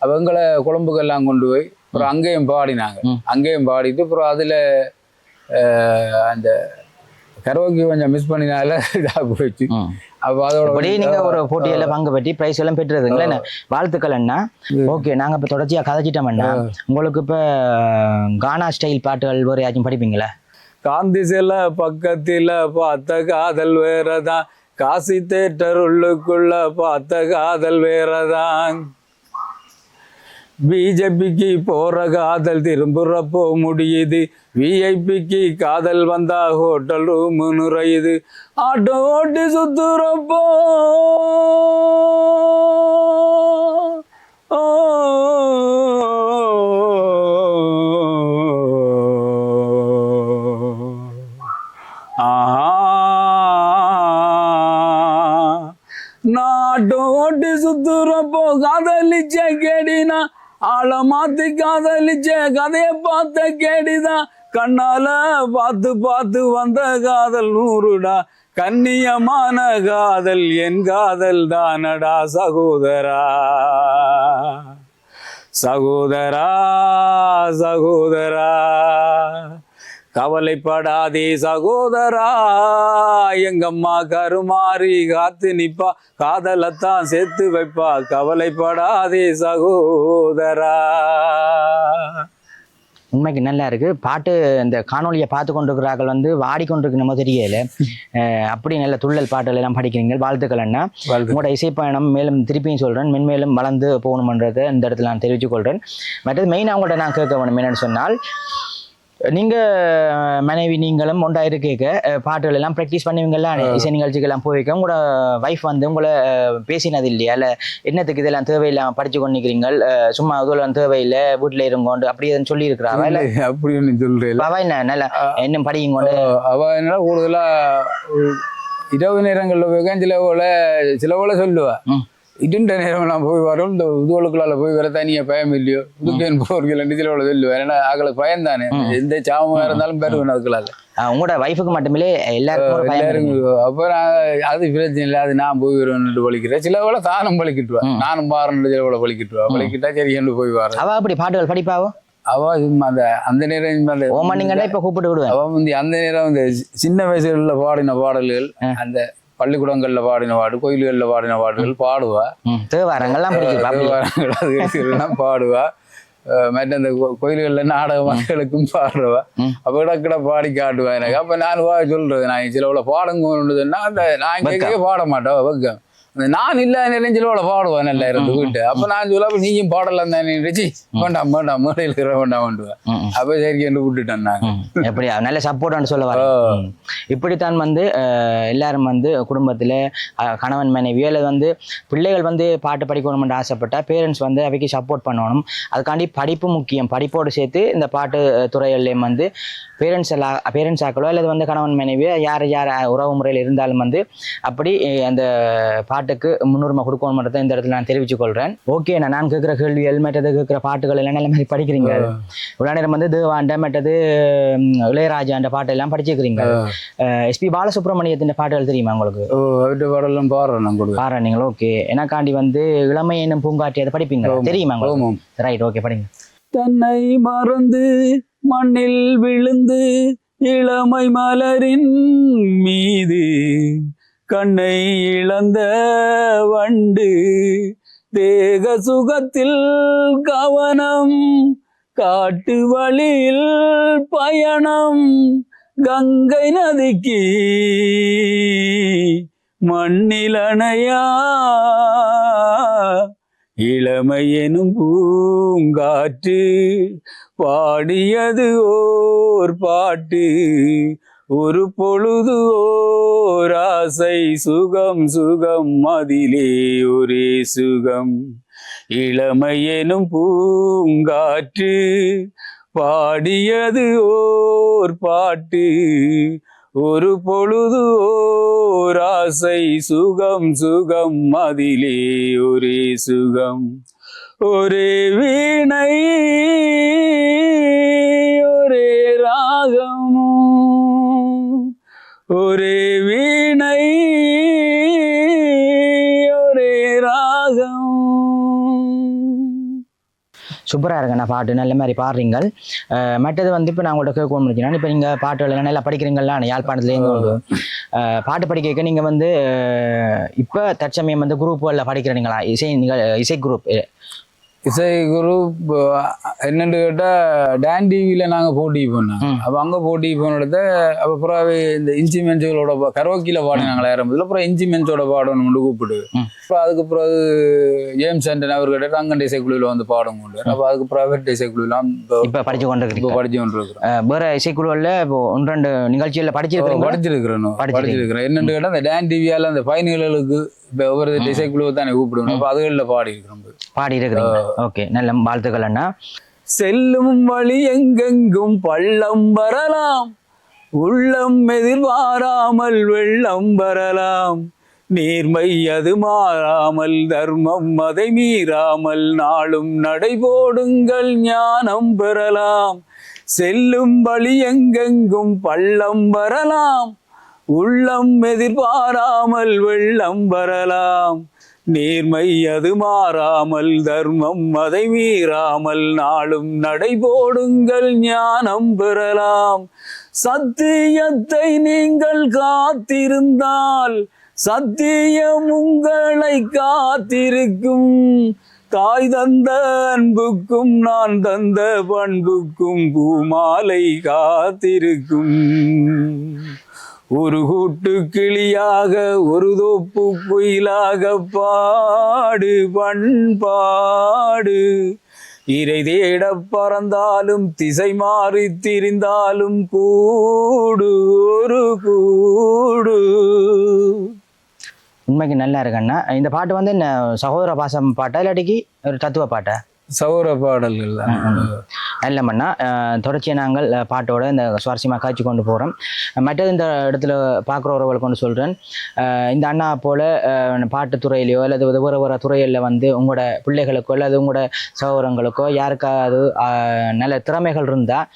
அப்போ எங்களை கொழும்புக்கெல்லாம் கொண்டு போய் அப்புறம் அங்கேயும் பாடினாங்க. அங்கேயும் பாடிட்டு அப்புறம் அதில் அந்த கரோக்கி கொஞ்சம் மிஸ் பண்ணினால இதாக போயிடுச்சு. அப்போ அதோட நீங்க ஒரு போட்டியெல்லாம் பங்கு பெற்றி பிரைஸ் எல்லாம் பெற்றுறதுங்களா? என்ன வாழ்த்துக்கள் அண்ணா. ஓகே, நாங்கள் இப்போ தொடர்ச்சியாக கதைச்சிட்டோம் அண்ணா. உங்களுக்கு இப்போ கானா ஸ்டைல் பாட்டுகள் வேறு யாச்சும் படிப்பீங்களா? காந்தி சில பக்கத்தில் பார்த்த காதல் வேறதான், காசி தேட்டர் உள்ளுக்குள்ள பார்த்த காதல் வேறதான். பிஜேபிக்கு போற காதல் திரும்புறப்போ முடியுது, விஐபிக்கு காதல் வந்தா ஹோட்டல் ரூம் நுரையுது. ஆட்டோ ஓட்டி சுத்துறப்போ நாட்டோ ஓட்டி சுத்துறப்போ காதலிச்ச கேடினா, ஆள மாத்தி காதலிச்ச கதைய பார்த்த கேடிதான். கண்ணால பார்த்து பார்த்து வந்த காதல் நூறுடா, கண்ணியமான காதல் என் காதல் தானடா சகோதரா. சகோதரா சகோதரா கவலைப்படாதே சகோதரா, எங்கம்மா கருமாறி காத்து நிப்பா, காதலத்தான் சேர்த்து வைப்பா, கவலைப்படாதே சகோதரா. உண்மைக்கு நல்லா இருக்கு பாட்டு. இந்த காணொலியை பார்த்து கொண்டிருக்கிறார்கள் வந்து வாடிக்கொண்டிருக்கு நம்ம தெரியல. அப்படி நல்ல துள்ளல் பாட்டுகள் எல்லாம் படிக்கிறீங்க, வாழ்த்துக்கள் அண்ணா. உங்களோட இசைப்பயணம் மேலும் திருப்பியும் சொல்றேன் மென்மேலும் வளர்ந்து போகணுமன்றதை இந்த இடத்துல நான் தெரிவித்துக் கொள்றேன். மற்றது மெயினாக உங்கள்கிட்ட நான் கேட்க வேணும் என்னன்னு சொன்னால், நீங்க மனைவி நீங்களும் ஒன்றாயிரு கேட்க பாட்டுகள் எல்லாம் ப்ராக்டிஸ் பண்ணுவீங்களா? இசை நிகழ்ச்சிகள்லாம் போய் வைக்க உங்களோட வைஃப் வந்து உங்களை பேசினது இல்லையா? இல்லை என்னத்துக்கு இதெல்லாம் தேவையில்லாம படிச்சு கொண்டிருக்கிறீங்க, சும்மா இதெல்லாம் தேவையில்லை வீட்டுல இருங்கோண்டு அப்படி எதுவும் சொல்லி இருக்கிறாவா? இல்லை அப்படி ஒன்று சொல்றேன். அவ என்ன நல்லா என்ன படிங்கொண்டு அவ என்ன கூடுதலா இரவு நேரங்கள்ல போய் சிலவோல சொல்லுவா, இடுண்ட நேரம் நான் போய் வரோம், இந்த உதுவலுக்குள்ளால போய் வர தனியா பயம் இல்லையோ உதுக்கேன் போர்கள் சிலவோட சொல்லுவேன். ஏன்னா அவங்களுக்கு பயம் தானே, எந்த சாமம் இருந்தாலும் பெறுவேன் அதுக்குள்ளால. உங்களோட வைஃபுக்கு மட்டுமே எல்லாருக்கும். அப்ப நான் அது பிரச்சனை இல்லை, அது நான் போய் வருவேன் பழிக்கிறேன். சிலவோட தானும் பழிக்கிட்டுவா, நானும் பாருன்னு சிலவோட பழிக்கிட்டுவா, பழிக்கிட்டா சரி என்று போய் வரேன். அவ அப்படி பாட்டுகள் படிப்பாவோ? அவ அந்த நேரம் இப்ப கூப்பிட்டு விடுவேன். அவ வந்து அந்த நேரம் வந்து சின்ன வயசுல பாடின பாடல்கள், அந்த பள்ளிக்கூடங்கள்ல பாடின பாடு, கோயில்கள்ல பாடின பாடுகள் பாடுவா, தேவாரங்கள்லாம் பாடுவா. மற்ற அந்த கோயில்கள்ல நாடக மக்களுக்கும் பாடுவா. அப்ப இடக்கிட பாடி காட்டுவா எனக்கு. அப்ப நான் சொல்றது, நான் சிலவுல பாடுங்கன்னா அந்த நான் கேட்கவே பாட மாட்டேன் வைக்க, நான் இல்ல நெறிஞ்சிலோட பாடுவேன் நல்லா இருந்து வீட்டு. அப்ப நான் சொல்ல நீயும் பாடலாம் தானே நினைச்சு வேண்டாம் வேண்டாம் மேடையில் இருக்கிற வேண்டாம் வேண்டுவேன். அப்ப சரி என்று விட்டுட்டேன் நான். எப்படி நல்ல சப்போர்ட் சொல்ல வர. இப்படித்தான் வந்து எல்லாரும் வந்து குடும்பத்துல கணவன் மனைவியோ அல்லது வந்து பிள்ளைகள் வந்து பாட்டு படிக்கணும்னு ஆசைப்பட்டா பேரண்ட்ஸ் வந்து அவைக்கு சப்போர்ட் பண்ணணும். அதுக்காண்டி படிப்பு முக்கியம். படிப்போடு சேர்த்து இந்த பாட்டு துறைகள்லையும் வந்து பேரண்ட்ஸ் ஆக்களோ அல்லது வந்து கணவன் மனைவியோ யார் உறவு முறையில் இருந்தாலும் வந்து அப்படி அந்த பாட்டுக்கு முன்னுரிமை கொடுக்கணும்ன்றதை இந்த இடத்துல நான் தெரிவித்துக் கொள்றேன். ஓகே, நான் கேட்குற கேள்விகள் மற்றது கேட்குற பாட்டுகள் எல்லாம் நல்ல மாதிரி படிக்கிறீங்க. இவ்வளோ நேரம் வந்து தேவாண்ட மற்றது இளையராஜாண்ட பாட்டு எல்லாம் படிச்சுக்கிறீங்க. எஸ்பி பாலசுப்ரமணியத்தின் பாட்டுகள் தெரியுமா உங்களுக்கு? பாடலாம் பாடுறேன் நீங்கள். ஓகே, எனக்காண்டி வந்து இளமை என்னும் பூங்காற்றி அதை படிப்பீங்க தெரியுமா உங்களுக்கு? ரைட், ஓகே படிங்க. தன்னை மறந்து மண்ணில் விழுந்து இளமை மலரின் மீது கண்ணை இழந்த வண்டு, தேக சுகத்தில் கவனம், காட்டு வழியில் பயணம், கங்கை நதிக்கு மண்ணில் அணையா இளமை எனும் பூங்காற்று பாடியது ஓர் பாட்டு, ஒரு பொழுது ஓர் ஆசை, சுகம் சுகம் அதிலே ஒரே சுகம். இளமை எனும் பூங்காற்று பாடியது ஓர் பாட்டு, ஒரு பொழுது ஓர் ஆசை, சுகம் சுகம் அதிலே ஒரே சுகம். ஒரே வீணை ஒரே ராகம், ஒரே வீணை ஒரே ராகம். சூப்பராக இருக்குண்ணா பாட்டு, நல்ல மாதிரி பாடுறீங்க. மற்றது வந்து இப்போ நான் உங்கள்கிட்ட கேட்க முடிச்சுன்னா, இப்போ நீங்கள் பாட்டுகள் எல்லாம் நல்லா படிக்கிறீங்களா? யாழ்ப்பாணத்துலேருந்து பாட்டு படிக்க நீங்கள் வந்து இப்போ தற்சமயம் வந்து குரூப்புகளில் படிக்கிறீங்களா? இசை குரூப் இசைக்குழு என்னன்னு கேட்டா டான் டிவியில நாங்க போட்டி போனோம். அப்ப அங்க போட்டி போனத அப்புறம் இந்த இஞ்சி மெஞ்சோட கரோக்கில பாடினாங்களே ஆரம்பத்துல. அப்புறம் இஞ்சி மெஞ்சோட பாடணும்னு கூப்பிடு. அப்புறம் அதுக்கப்புறம் ஜேம்ஸ் ஆண்டன் அவர் கேட்டார் அங்கன் இசைக்குழுவில் வந்து பாடம் கொண்டு. அப்ப அதுக்கு பிரைவேட் இசைக்குழுலாம் இப்ப படிச்சு கொண்டு இருக்கிறோம். வேற இசைக்குழுல இப்போ 1-2 நிகழ்ச்சியில படிச்சிருக்கிறேன். என்னன்னு கேட்டா அந்த டான் டிவியால அந்த பயணிகளுக்கு இப்ப ஒவ்வொரு இசைக்குழுவை தானே கூப்பிடுவோம். அப்ப அதுகளில் பாடி இருக்கிறீங்க. ஓகே, நல்ல வாழ்த்துக்கள் அண்ணா. செல்லும் வழி எங்கெங்கும் பள்ளம் வரலாம், உள்ளம் எதிர்பாராமல் வெள்ளம் வரலாம், நேர்மை அது மாறாமல் தர்மம் அதை மீறாமல் நாளும் நடைபோடுங்கள் ஞானம் பெறலாம். செல்லும் வழி எங்கெங்கும் பள்ளம் வரலாம், உள்ளம் எதிர்பாராமல் வெள்ளம் வரலாம், நேர்மை அது மாறாமல் தர்மம் அதை மீறாமல் நாளும் நடைபோடுங்கள் ஞானம் பெறலாம். சத்தியத்தை நீங்கள் காத்திருந்தால் சத்தியம் உங்களை காத்திருக்கும். தாய் தந்த அன்புக்கும் நான் தந்த பண்புக்கும் பூமாலை காத்திருக்கும். ஒரு கூட்டு கிளியாக ஒரு தோப்பு குயிலாக பாடு பண்பாடு. இறை தேட பறந்தாலும் திசை மாறி திரிந்தாலும் கூடு ஒரு கூடு. உண்மைக்கு நல்லா இருக்குண்ணா. இந்த பாட்டு வந்து என்ன சகோதர பாசம் பாட்டா இல்லாட்டிக்கு ஒரு தத்துவ பாட்டா? சௌர பாடல்கள் இல்லைம்மண்ணா. தொடர்ச்சியாக நாங்கள் பாட்டோட இந்த சுவாரஸ்யமாக காய்ச்சி கொண்டு போகிறோம். மற்றது இந்த இடத்துல பார்க்குறவர்கள் கொண்டு சொல்கிறேன், இந்த அண்ணா போல் பாட்டு துறையிலையோ அல்லது வேறு வேறு துறையில் வந்து உங்களோட பிள்ளைகளுக்கோ அல்லது உங்களோட சகோதரங்களுக்கோ யாருக்காவது நல்ல திறமைகள் இருந்தால்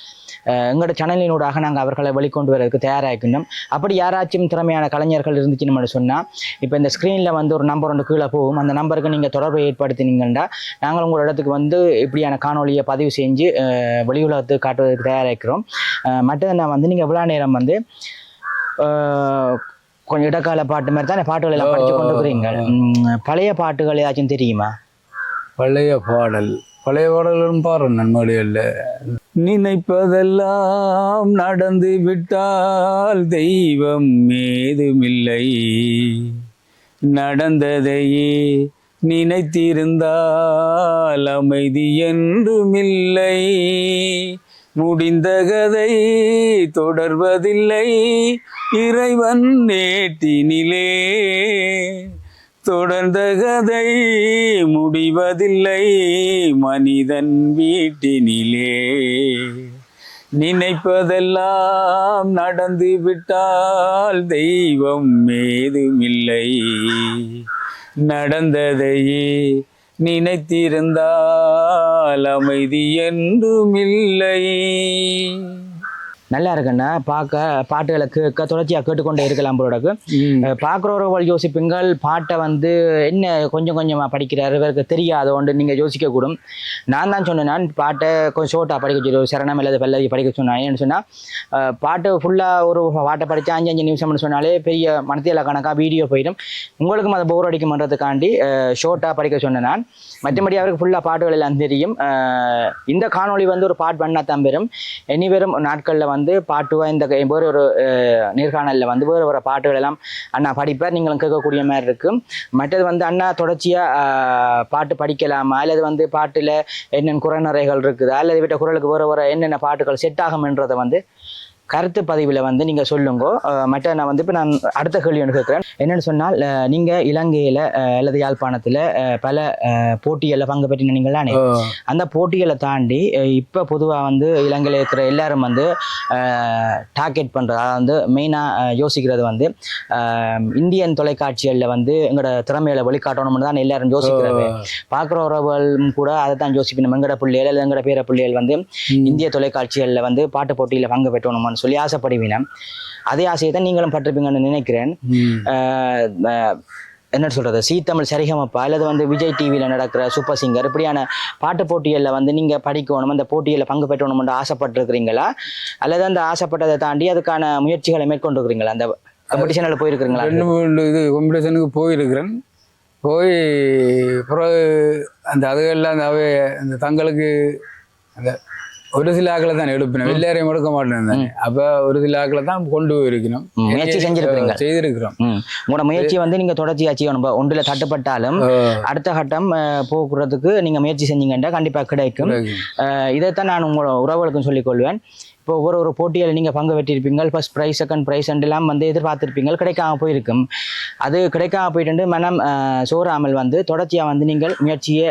எங்களோட சேனலினூடாக நாங்கள் அவர்களை வெளிக்கொண்டு வரதுக்கு தயாராகிக்கணும். அப்படி யாராச்சும் திறமையான கலைஞர்கள் இருந்துச்சுன்னு சொன்னால் இப்போ இந்த ஸ்க்ரீனில் வந்து ஒரு நம்பர் ஒன்று கீழே போகும். அந்த நம்பருக்கு நீங்கள் தொடர்பை ஏற்படுத்தினீங்கன்னா நாங்கள் உங்களோட இடத்துக்கு வந்து இப்படியான காணொலியை பதிவு செஞ்சு வெளி உலகத்துக்கு காட்டுவதற்கு தயாரிக்கிறோம். மற்றது நான் வந்து நீங்கள் எவ்வளோ நேரம் வந்து கொஞ்சம் இடக்கால பாட்டு மாதிரி தான் பாட்டுகள் எல்லாம் படித்து கொண்டு இருக்கிறீங்க. பழைய பாட்டுகள் ஏதாச்சும் தெரியுமா? பழைய பாடல்களும் பாடுறோம் நன்மொழியில். நினைப்பதெல்லாம் நடந்து விட்டால் தெய்வம் ஏதுமில்லை, நடந்ததையே நினைத்திருந்தால் அமைதி என்றுமில்லை, முடிந்த கதை தொடர்வதில்லை இறைவன் நேட்டினிலே, தொடர்ந்த கதை முடிவதில்லை மனிதன் வீட்டினிலே, நினைப்பதெல்லாம் நடந்து விட்டால் தெய்வம் ஏதுமில்லை, நடந்ததையே நினைத்திருந்தால் அமைதி என்றுமில்லை. நல்லா இருக்குண்ணா. பாட்டுகளை தொடர்ச்சியாக கேட்டுக்கொண்டே இருக்கலாம் போலக்கு. பார்க்குறவர்கள் யோசிப்பீங்கள் பாட்டை வந்து என்ன கொஞ்சம் கொஞ்சமாக படிக்கிறாரு இவருக்கு தெரியாது ஒன்று நீங்கள் யோசிக்கக்கூடும். நான் தான் சொன்னேன், நான் பாட்டை கொஞ்சம் ஷோர்ட்டாக படிக்க சொல்லி சரணம் இல்லாத பல்லவி படிக்க சொன்னேன். ஏன்னு சொன்னால் பாட்டு ஃபுல்லாக ஒரு பாட்டை படித்தா 5 நிமிஷம்னு சொன்னாலே பெரிய மனத்தில கணக்காக வீடியோ போயிடும். உங்களுக்கும் அதை போர் அடிக்கும்ன்றதுக்காண்டி ஷோர்ட்டாக படிக்க சொன்னேன் நான். மற்றபடி அவருக்கு ஃபுல்லாக பாட்டுகள் எல்லாம் தெரியும். இந்த காணொலி வந்து ஒரு பாட்டு பண்ணால் தான் பெறும். இனி வரும் நாட்களில் வந்து பாட்டுவாக இந்த வேறு ஒரு நேர்காணலில் வந்து வேறு பாட்டுகள் எல்லாம் அண்ணா படிப்பார், நீங்களும் கேட்கக்கூடிய மாதிரி இருக்கும். மற்றது வந்து அண்ணா தொடர்ச்சியாக பாட்டு படிக்கலாமா அல்லது வந்து பாட்டில் என்னென்ன குறைநிறைகள் இருக்குதா அல்லது விட்ட குரலுக்கு வேறு என்னென்ன பாட்டுகள் செட் ஆகும்ன்றதை வந்து கருத்து பதிவில் வந்து நீங்கள் சொல்லுங்க. மற்ற நான் வந்து இப்போ நான் அடுத்த கேள்வி ஒன்று கேட்குறேன். என்னென்னு சொன்னால் நீங்கள் இலங்கையில் அல்லது யாழ்ப்பாணத்தில் பல போட்டிகளில் பங்கு பெற்றினீங்களானே, அந்த போட்டிகளை தாண்டி இப்போ பொதுவாக வந்து இலங்கையில் இருக்கிற எல்லாரும் வந்து டார்கெட் பண்ணுறது, அதாவது வந்து மெயினாக யோசிக்கிறது வந்து இந்தியன் தொலைக்காட்சிகளில் வந்து எங்களோட திறமைகளை வெளிக்காட்டணும்னு தான் எல்லாரும் யோசிக்கிறது. பார்க்குறவர்களும் கூட அதை தான் யோசிக்கணும். எங்களோட பிள்ளைகள் அல்லது எங்களோட பேர பிள்ளைகள் வந்து இந்திய தொலைக்காட்சிகளில் வந்து பாட்டு போட்டியில் பங்கு பெற்றணும்னு சொல்லி ஆசைப்படுவீங்க. அதே ஆசையை தான் நீங்களும் பட்டிருப்பீங்கன்னு நினைக்கிறேன். என்ன சொல்றது, சீ தமிழ் சரிகமப்பா அல்லது வந்து விஜய் டிவியில் நடக்கிற சூப்பர் சிங்கர் இப்படியான பாட்டு போட்டிகளில் வந்து நீங்கள் படிக்கணும், அந்த போட்டியில் பங்கு பெற்றணும்னு ஆசைப்பட்டிருக்கிறீங்களா அல்லது அந்த ஆசைப்பட்டதை தாண்டி அதுக்கான முயற்சிகளை மேற்கொண்டு இருக்கிறீங்களா? அந்த காம்படிஷனில் போயிருக்கிறீங்களா? இது காம்படிஷனுக்கு போயிருக்கிறேன். போய் பிறகு அந்த அதுகள்லாம் அந்த அந்த தங்களுக்கு அந்த ஒரு சில ஆக்களை தான் எழுப்பினோம், எல்லாரையும் எடுக்க மாட்டேன் தானே. அப்போ ஒரு சில ஆக்களை தான் கொண்டு போயிருக்கணும், முயற்சி செய்திருக்கிறோம். உங்களோட முயற்சி வந்து நீங்க தொடர்ச்சியா செய்யணும். ஒன்றுல தட்டுப்பட்டாலும் அடுத்த கட்டம் போக்குறதுக்கு நீங்க முயற்சி செஞ்சீங்கன்னா கண்டிப்பா கிடைக்கும். இதைத்தான் நான் உங்களோட உறவுகளுக்கும் சொல்லிக் கொள்வேன். இப்போ ஒரு போட்டியில் நீங்கள் பங்கு பெற்றிருப்பீங்க, ஃபர்ஸ்ட் ப்ரைஸ் செகண்ட் ப்ரைஸ் எல்லாம் வந்து எதிர்பார்த்துருப்பீங்க, கிடைக்காம போயிருக்கும். அது கிடைக்காம போயிட்டு மனம் சோறாமல் வந்து தொடர்ச்சியாக வந்து நீங்கள் முயற்சியை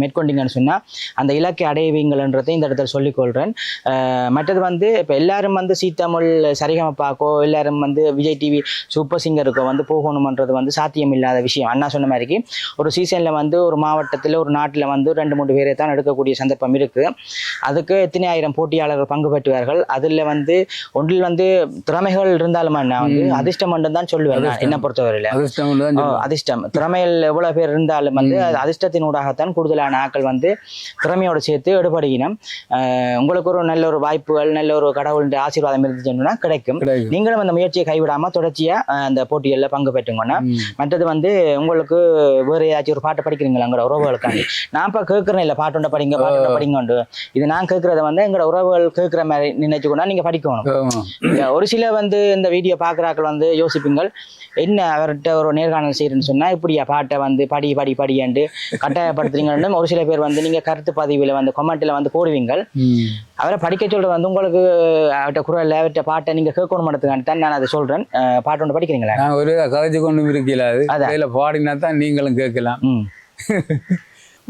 மேற்கொண்டீங்கன்னு சொன்னால் அந்த இலக்கை அடைவீங்கள்ன்றதை இந்த இடத்துல சொல்லிக்கொள்கிறேன். மற்றது வந்து இப்போ எல்லாரும் வந்து சீத்தமிழ் சரிகமப்பாக்கோ எல்லாரும் வந்து விஜய் டிவி சூப்பர் சிங்கருக்கோ வந்து போகணுமன்றது வந்து சாத்தியம் இல்லாத விஷயம். அண்ணா சொன்ன மாதிரிக்கு ஒரு சீசனில் வந்து ஒரு மாவட்டத்தில் ஒரு நாட்டில் வந்து 2-3 பேரை தான் எடுக்கக்கூடிய சந்தர்ப்பம் இருக்குது. அதுக்கு எத்தனை ஆயிரம் போட்டியாளர்கள் பங்கு பெற்றுவார்கள். அதுல வந்து ஒன்றில் வந்து திறமைகள் இருந்தாலும் நான் வந்து அதிர்ஷ்டம் மட்டும் தான் சொல்லுவேன். என்ன பொறுத்தவரையில அதிர்ஷ்டம் திறமைகள் எவ்வளவு பேர் இருந்தாலும் வந்து அதிர்ஷ்டத்தினூடாகத்தான் கூடுதலான ஆட்கள் வந்து திறமையோட சேர்த்து எடுபடுகினோம். உங்களுக்கு ஒரு நல்ல ஒரு வாய்ப்புகள் நல்ல ஒரு கடவுள் ஆசீர்வாதம் இருந்துச்சுன்னா கிடைக்கும். நீங்களும் அந்த முயற்சியை கைவிடாம தொடர்ச்சியா அந்த போட்டிகளில் பங்கு பெற்றுங்கன்னா. மற்றது வந்து உங்களுக்கு வேற ஏதாச்சும் ஒரு பாட்டு படிக்கிறீங்களா எங்களோட உறவுகளுக்காண்டி? நான் இப்ப கேட்கறேன் இல்ல பாட்டோட படிங்க பாட்டோட படிங்க, இது நான் கேட்கறத வந்து எங்களோட உறவுகள் கேட்கிற மாதிரி நினைச்சுக்கொண்டா நீங்க படிக்கணும். ஒரு சில வந்து இந்த வீடியோ பாக்குறாக்கள் வந்து யோசிப்பீங்கள், என்ன அவர்கிட்ட ஒரு நேர்காணல் செய்யறேன்னு சொன்னா இப்படியா பாட்டை வந்து படி படி படியாண்டு கட்டாயப்படுத்துறீங்கன்னு ஒரு சில பேர் வந்து நீங்க கருத்து பதிவுல வந்து கமெண்ட்ல வந்து போடுவீங்க. அவரை படிக்க சொல்றது வந்து உங்களுக்கு அவர்கிட்ட குரல் அவர்கிட்ட பாட்டை நீங்க கேட்கணும் மாட்டதுக்கான தான் நான் அதை சொல்றேன். பாட்டு ஒன்று படிக்கிறீங்களா? நான் ஒரு கதைச்சு கொண்டு இருக்கல, அது பாடினா தான் நீங்களும் கேட்கலாம்.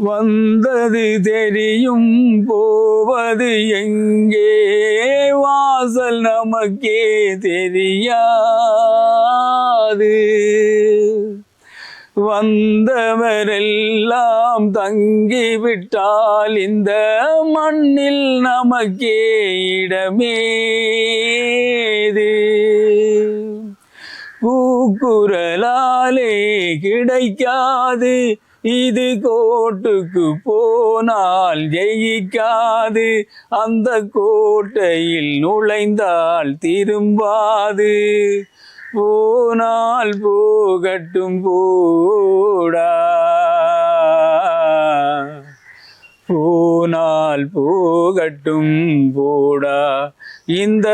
வந்தது தெரியும் போவது எங்கே, வாசல் நமக்கே தெரியாது, வந்தவரெல்லாம் தங்கிவிட்டால் இந்த மண்ணில் நமக்கே இடமேது, கூக்குரலாலே கிடைக்காது இது கோட்டுக்கு போனால் ஜெயிக்காது, அந்த கோட்டையில் நுழைந்தால் திரும்பாது, போனால் போகட்டும் போடா, போனால் போகட்டும் போடா, இந்த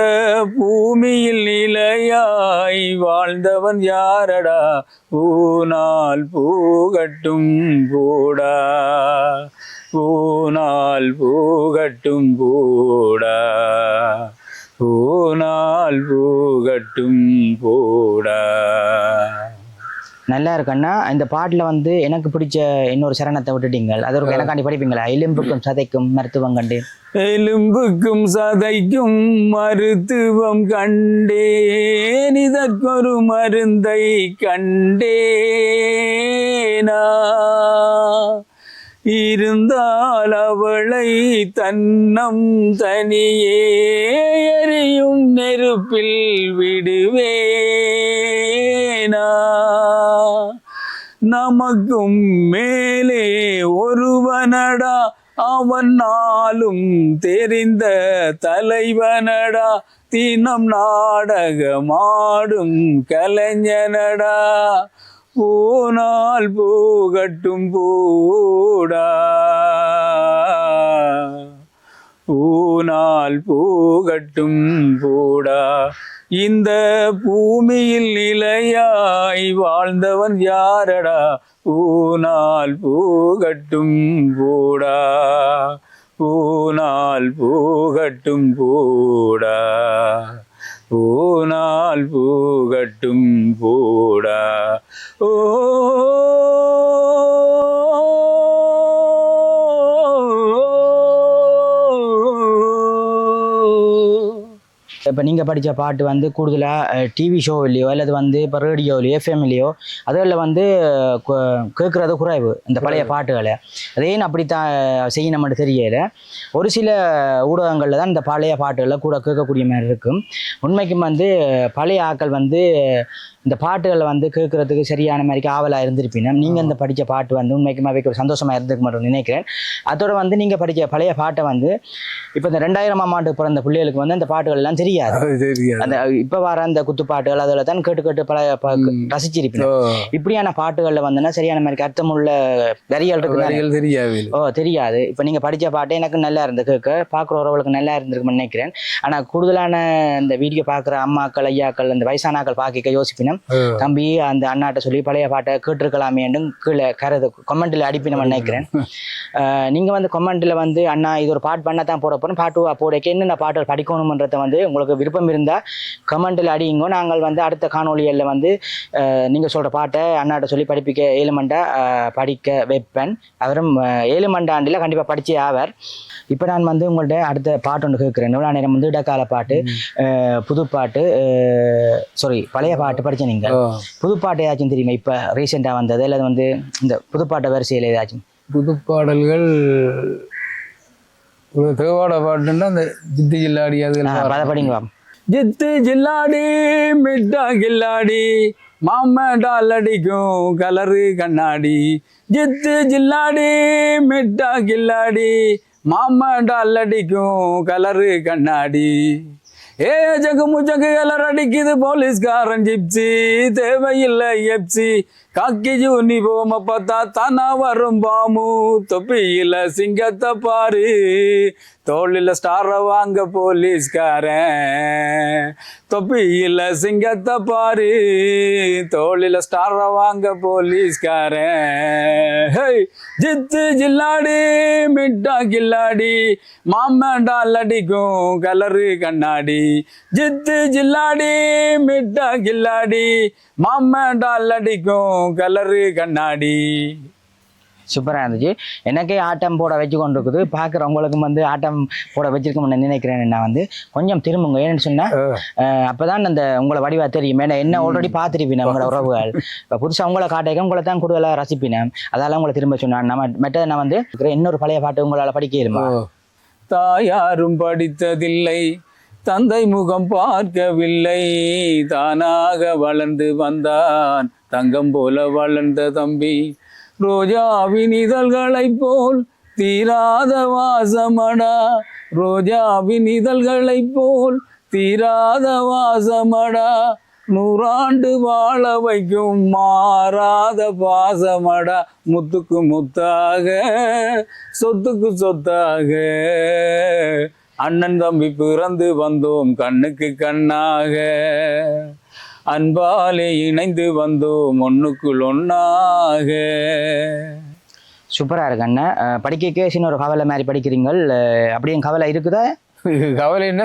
பூமியில் நிலையாய் வாழ்ந்தவன் யாரடா, போனால் போகட்டும் போடா, போனால் போகட்டும் போடா, போனால் போகட்டும் போடா. நல்லா இருக்கண்ணா. இந்த பாட்டுல வந்து எனக்கு பிடிச்ச இன்னொரு சரணத்தை விட்டுட்டீங்க, அது ஒரு எனக்காண்டி படிப்பீங்களா? எலும்புக்கும் சதைக்கும் மருத்துவம் கண்டேன், எலும்புக்கும் சதைக்கும் மருத்துவம் கண்டேன், இதற்கொரு மருந்தை கண்டேனா, இருந்தால் அவளை தன்னம் தனியே எரியும் நெருப்பில் விடுவேனா, நமக்கும் மேலே ஒருவனடா அவன் நாளும் தெரிந்த தலைவனடா, தினம் நாடகமாடும் கலைஞனடா, போனால் போகட்டும் போடா, போனால் போகட்டும் போடா, இந்த பூமியில் நிலையாய் வாழ்ந்தவன் யாரடா, போனால் போகட்டும் போடா, போனால் போகட்டும் போடா, போனால் போகட்டும் போடா. ஓ இப்போ நீங்கள் படித்த பாட்டு வந்து கூடுதலாக டிவி ஷோவிலையோ அல்லது வந்து இப்போ ரேடியோலையோ எஃப்எம்லையோ அதில் வந்து கேட்குறது குறைவு இந்த பழைய பாட்டுகளை. அதையும் அப்படித்தான் செய்யணும் மட்டும் தெரியல. ஒரு சில ஊடகங்களில் தான் இந்த பழைய பாட்டுகளை கூட கேட்கக்கூடிய மாதிரி இருக்கும். உண்மைக்கும் வந்து பழைய ஆட்கள் வந்து இந்த பாட்டுகளை வந்து கேட்கறதுக்கு சரியான மாதிரி ஆவலாக இருந்திருப்பீங்க. நீங்கள் இந்த படித்த பாட்டு வந்து உண்மைக்குமே வைக்க ஒரு சந்தோஷமாக இருந்துக்க மட்டும் நினைக்கிறேன். அதோட வந்து நீங்கள் படித்த பழைய பாட்டை வந்து இப்போ இந்த 2000ஆம் ஆண்டு பிறந்த பிள்ளைகளுக்கு வந்து அந்த பாட்டுகள் எல்லாம் தெரியாது. தெரியாது. தெரியாது. அந்த இப்ப வர அந்த குத்துப்பாட்டுகள் அதில் தான் கேட்டு கேட்டு ரசிச்சிருப்பேன். இப்படியான பாட்டுகள்ல வந்துன்னா சரியான மாதிரி அர்த்தமுள்ள வரிகள் இருக்கு. தெரியாது. தெரியாது. இப்ப நீங்க படிச்ச பாட்டு எனக்கு நல்லா இருந்து கேட்க பாக்குற உறவுகளுக்கு நல்லா இருந்திருக்குன்னு நினைக்கிறேன். ஆனா கூடுதலான இந்த வீடியோ பாக்குற அம்மாக்கள் ஐயாக்கள் இந்த வயசானாக்கள் பாக்க யோசிப்பினும் தம்பி அந்த அண்ணாட்ட சொல்லி பழைய பாட்டை கேட்டிருக்கலாமே கீழே கமெண்ட்ல அடிப்பினம் நினைக்கிறேன். நீங்க வந்து கமெண்ட்ல வந்து அண்ணா இது ஒரு பாட்டு பண்ணா தான் போட போறோம், பாட்டு போடக்க என்னென்ன பாட்டுகள் படிக்கணும்ன்றத வந்து உங்களுக்கு விருப்பம் இருந்தா கமெண்ட்ல அடியுங்க. நாங்கள் வந்து அடுத்த காணொலிகள்ல வந்து நீங்க சொல்ற பாட்டை அண்ணாட்ட சொல்லி படிப்பிக்க 7 மண்டா படிக்க வைப்பேன். அவரும் 7 மண்டாண்டில் கண்டிப்பா படிச்சே ஆவார். இப்போ நான் வந்து உங்கள்ட்ட அடுத்த பாட்டு ஒன்று கேட்குறேன். எவ்வளோ நேரம் வந்து இடக்கால பாட்டு, புது பாட்டு, சாரி பழைய பாட்டு படித்தேன். நீங்கள் புது பாட்டு ஏதாச்சும் தெரியுமா இப்போ ரீசெண்டாக வந்தது இல்லை வந்து இந்த புதுப்பாட்டை வரிசையில் ஏதாச்சும்? புது பாடல்கள் தேவாட பாட்டுன்னா அந்த ஜித்து ஜில்லாடி அதை படிங்க. ஜித்து ஜில்லாடி மிட்டா கில்லாடி மாமடால் அடிக்கும் கலரு கண்ணாடி. ஜித்து ஜில்லாடி மிட்டா கில்லாடி மாமடால் அடிக்கும் கலரு கண்ணாடி. ஏ ஜகு முஜகு கலர் அடிக்குது போலீஸ்காரன் ஜிப்சி, தேவையில்லை எப்சி, காக்கி யூனிஃபார்ம் பார்த்தா தானா வரும் பாமு, தொப்பியில சிங்கத்தை பாரு, தோளில ஸ்டார வாங்க போலீஸ்காரன், தொப்பியில சிங்கத்தை பாரு, தோளில ஸ்டார வாங்க போலீஸ்காரன். ஜித்து ஜில்லாடி மிட்டா கில்லாடி மாமடால் அடிக்கும் கலரு கண்ணாடி. ஜித்து ஜில்லாடி மிட்டா கில்லாடி மாமடால் அடிக்கும் கலரு கண்ணாடி. சூப்பராக இருந்துச்சு. எனக்கே ஆட்டம் போட வச்சு கொண்டு இருக்குது. பார்க்குறவங்களுக்கும் வந்து ஆட்டம் போட வச்சிருக்கோம்னு நினைக்கிறேன். நான் வந்து கொஞ்சம் திரும்புங்க. ஏன்னு சொன்னால் அப்போதான் அந்த உங்களை வடிவாக தெரியும். ஏன்னா என்ன ஆல்ரெடி பார்த்துருப்பீங்க உங்களோட உறவுகள். இப்போ புதுசாக உங்களை காட்டைக்க உங்களை தான் கூடுதலாக ரசிப்பினேன். அதால் உங்களை திரும்ப சொன்னேன். நம்ம மெட்டதை நான் வந்து இன்னொரு பழைய பாட்டு உங்களால் படிக்க இருமா. தாயாரும் படித்ததில்லை, தந்தை முகம் பார்க்கவில்லை, தானாக வளர்ந்து வந்தான் தங்கம் போல வளர்ந்த தம்பி, ரோஜாவின் இதழ்களைப் போல் தீராத வாசமடா, ரோஜாவின் இதழ்களைப் போல் தீராத வாசமடா, 100 ஆண்டு வாழ வைக்கும் மாறாத பாசமடா, முத்துக்கு முத்தாக சொத்துக்கு சொத்தாக, அண்ணன் தம்பி பிறந்து வந்தோம் கண்ணுக்கு கண்ணாக, அன்பாலே இணைந்து வந்தோம் ஒண்ணுக்குள் ஒன்னாக. சூப்பரா இருக்கு அண்ணா. படிக்க சின்ன ஒரு கவலை மாதிரி படிக்கிறீங்கள். அப்படியே கவலை இருக்குதா? கவலை என்ன,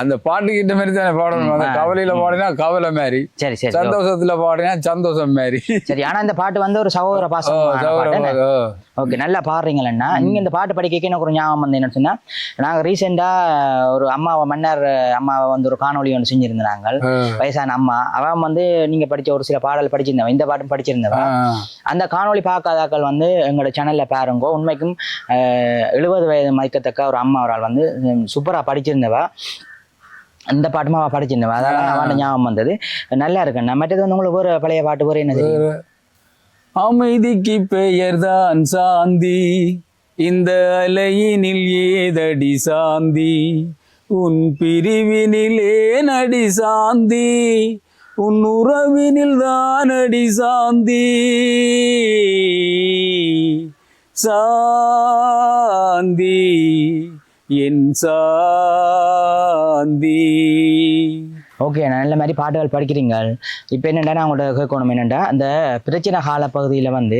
அந்த பாட்டு கிட்ட மாதிரி தானே பாடணும். அந்த கவலையில பாடினா கவலை மாதிரி, சரி சரி, சந்தோஷத்துல பாடினா சந்தோஷம் மாதிரி. சரி. ஆனா இந்த பாட்டு வந்து ஒரு சகோதர பாசம். ஓகே, நல்லா பாடுறீங்களா? நீங்க இந்த பாட்டு படிக்க எனக்கு ஒரு ஞாபகம் வந்து என்ன சொன்னா, நாங்க ரீசெண்டா ஒரு அம்மாவை மன்னர் அம்மாவை வந்து ஒரு காணொலி ஒன்று செஞ்சிருந்தாங்க. வயசான அம்மா அவன் வந்து நீங்க படிச்ச ஒரு சில பாடல் படிச்சிருந்தவன், இந்த பாட்டும் படிச்சிருந்தவன். அந்த காணொலி பார்க்காதாக்கள் வந்து எங்களோட சேனல்ல பாருங்க. உண்மைக்கும் 70 வயது மதிக்கத்தக்க ஒரு அம்மா ஒரு ஆள் வந்து சூப்பரா படிச்சிருந்தவா. அந்த பாட்டுமா அவள் படிச்சிருந்தவா. அதெல்லாம் அவன் ஞாபகம் வந்தது. நல்லா இருக்கு. மற்றது வந்து உங்களுக்கு ஒரு பழைய பாட்டு ஒரு என்ன தெரியும்? அமைதிக்கு பெயர்தான் சாந்தி, இந்த அலையினில் ஏதடி சாந்தி, உன் பிரிவினிலே நடி சாந்தி, உன் உறவினில் தான் அடி சாந்தி, சாந்தி என் சாந்தி. ஓகே, நல்ல மாதிரி பாட்டுகள் படிக்கிறீங்க. இப்போ என்னென்னா நான் உங்கள்கிட்ட கேட்கணும் என்னென்னா, அந்த பிரச்சனை கால பகுதியில் வந்து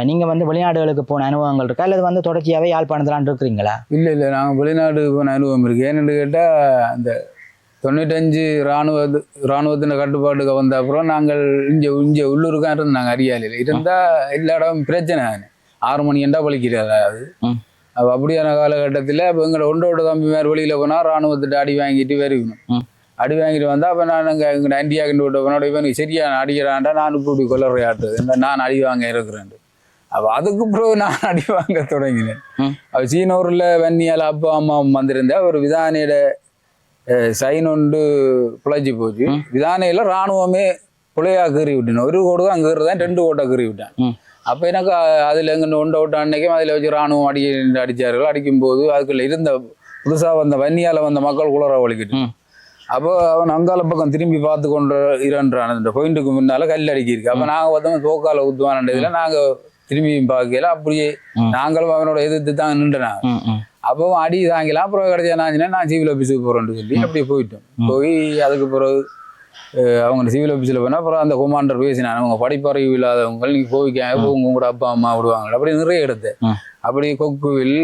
நீங்கள் வந்து வெளிநாடுகளுக்கு போன அனுபவங்கள் இருக்கா, அல்லது வந்து தொடர்ச்சியாகவே யாழ்ப்பாணத்திலான் இருக்கிறீங்களா? இல்லை, நாங்கள் வெளிநாடு போன அனுபவம் இருக்குது. ஏன்னு கேட்டால் அந்த 95 இராணுவத்தின் கட்டுப்பாட்டுக்கு வந்த அப்புறம் நாங்கள் இங்கே உள்ளூருக்காக இருந்து நாங்கள் அரியாலையில் இருந்தால் எல்லா இடம் பிரச்சனை 6 மணி என்றா பழிக்கிறாரு. அது அப்போ அப்படியான காலகட்டத்தில் இப்போ எங்களை ஒன்றோட தம்பி மாதிரி வெளியில் போனால் இராணுவத்திட்ட அடி வாங்கிட்டு வருவிக்கணும். அடி வாங்கிட்டு வந்தால் அப்போ நான் எங்கள் இந்தியா கண்டு விட்ட போனோட இப்போ எனக்கு சரியாக அடிக்கிறான்டா, நான் இப்படி கொல்லறையாட்டு நான் அடி வாங்க இருக்கிறேன். அப்போ அதுக்கு பிறகு நான் அடி வாங்க தொடங்கினேன். அப்போ சீனூரில் வன்னியால் அப்பா அம்மா வந்திருந்தேன். ஒரு விதானையோட சைன் ஒன்று பிழைச்சி போச்சு. விதானையில் இராணுவமே பிள்ளையாக கீறி விட்டேன். 1 கோடு தான் அங்கே தான் 2 கோட்டை கீறி விட்டேன். அப்போ எனக்கு அதில் எங்கே ஒன்றை விட்ட அன்னைக்கும் அதில் வச்சு இராணுவம் அடிச்சார்கள். அடிக்கும்போது அதுக்குள்ள இருந்த புதுசாக வந்த வன்னியால் வந்த மக்கள் குளர வலிக்கிட்டு அப்போ அவன் அங்கால பக்கம் திரும்பி பார்த்து கொண்டு இரண்டான் அந்த பாயிண்ட்டுக்கு முன்னால கல் அடிக்கிருக்கு. அப்போ நாங்கள் பார்த்தோம் தோக்கால ஊத்துவானதுல நாங்கள் திரும்பியும் பார்க்கல. அப்படியே நாங்களும் அவனோட எதிர்த்து தான் நின்றுனாங்க. அப்போ அடி தாங்கலாம். அப்புறம் கடைசியா நான் சிவில் ஆஃபீஸுக்கு போகிறேன்னு சொல்லி அப்படியே போயிட்டோம். போய் அதுக்கு பிறகு அவங்க சிவில் ஆஃபீஸில் போனால் அப்புறம் அந்த கொமாண்டர் பேசினாங்க, அவங்க படிப்பறிவு இல்லாதவங்க நீங்கள் போய்க்காங்க, உங்க கூட அப்பா அம்மா விடுவாங்க. அப்படி நிறைய எடுத்து அப்படி கொக்குவில்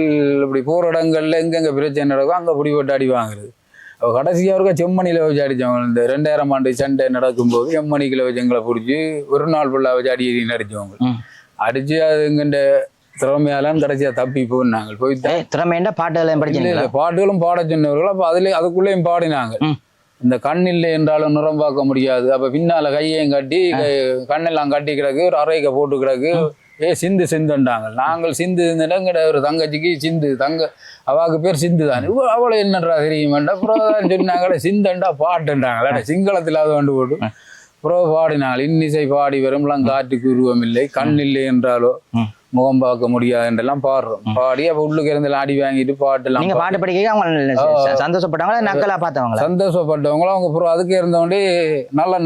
இப்படி போகிற இடங்கள்ல எங்கெங்கே பிரச்சனை நடக்கும் அங்கே பிடிபட்டு அடி வாங்குறது. அப்போ கடைசியாக இருக்க செம்மணியில் வச்சு அடித்தவங்க. இந்த 2000 ஆண்டு சண்டை நடக்கும்போது செம்மணிக்கில் வச்சு எங்களை பிடிச்சி ஒரு நாள் ஃபுல்லாக வச்சு அடி அடித்தவங்க. அடித்து அது எங்கண்ட திறமையாலும் கடைசியாக தப்பி போனாங்க. போய் திறமையா பாட்டுகளும் பாட சொன்னவர்கள். அப்போ அதுக்குள்ளேயும் பாடினாங்க. இந்த கண் இல்லை என்றாலும் நிறம் பார்க்க முடியாது. அப்போ பின்னால கையையும் கட்டி கண்ணெல்லாம் கட்டி கிடக்கு, ஒரு அறைக்க போட்டு கிடக்கு, சிந்து சிந்துண்டாங்க. நாங்கள் சிந்து சிந்துங்கிற ஒரு தங்கச்சிக்கு சிந்து தங்க அவாக்கு பேர் சிந்து தான். அவளை என்னன்றா தெரியுமாண்டா அப்புறம் சொன்னாங்களே சிந்தண்டா பாட்டுன்றாங்களே சிங்களத்தில் அதை கொண்டு போட்டு அப்புறம் பாடினாங்க. இன்னிசை பாடி வரும்லாம் காற்றுக்கு உருவம் இல்லை, கண் இல்லை என்றாலோ முகம் பார்க்க முடியாது என்றெல்லாம் பாடுறோம். பாடி அப்ப உள்ளுக்கு இருந்து அடி வாங்கிட்டு பாட்டுலாம் பாட்டு படிக்க சந்தோஷப்பட்டவங்களா நக்கலா பார்த்தவங்க சந்தோஷப்பட்டவங்களும் அவங்க அப்புறம் அதுக்கு இருந்தவொடனே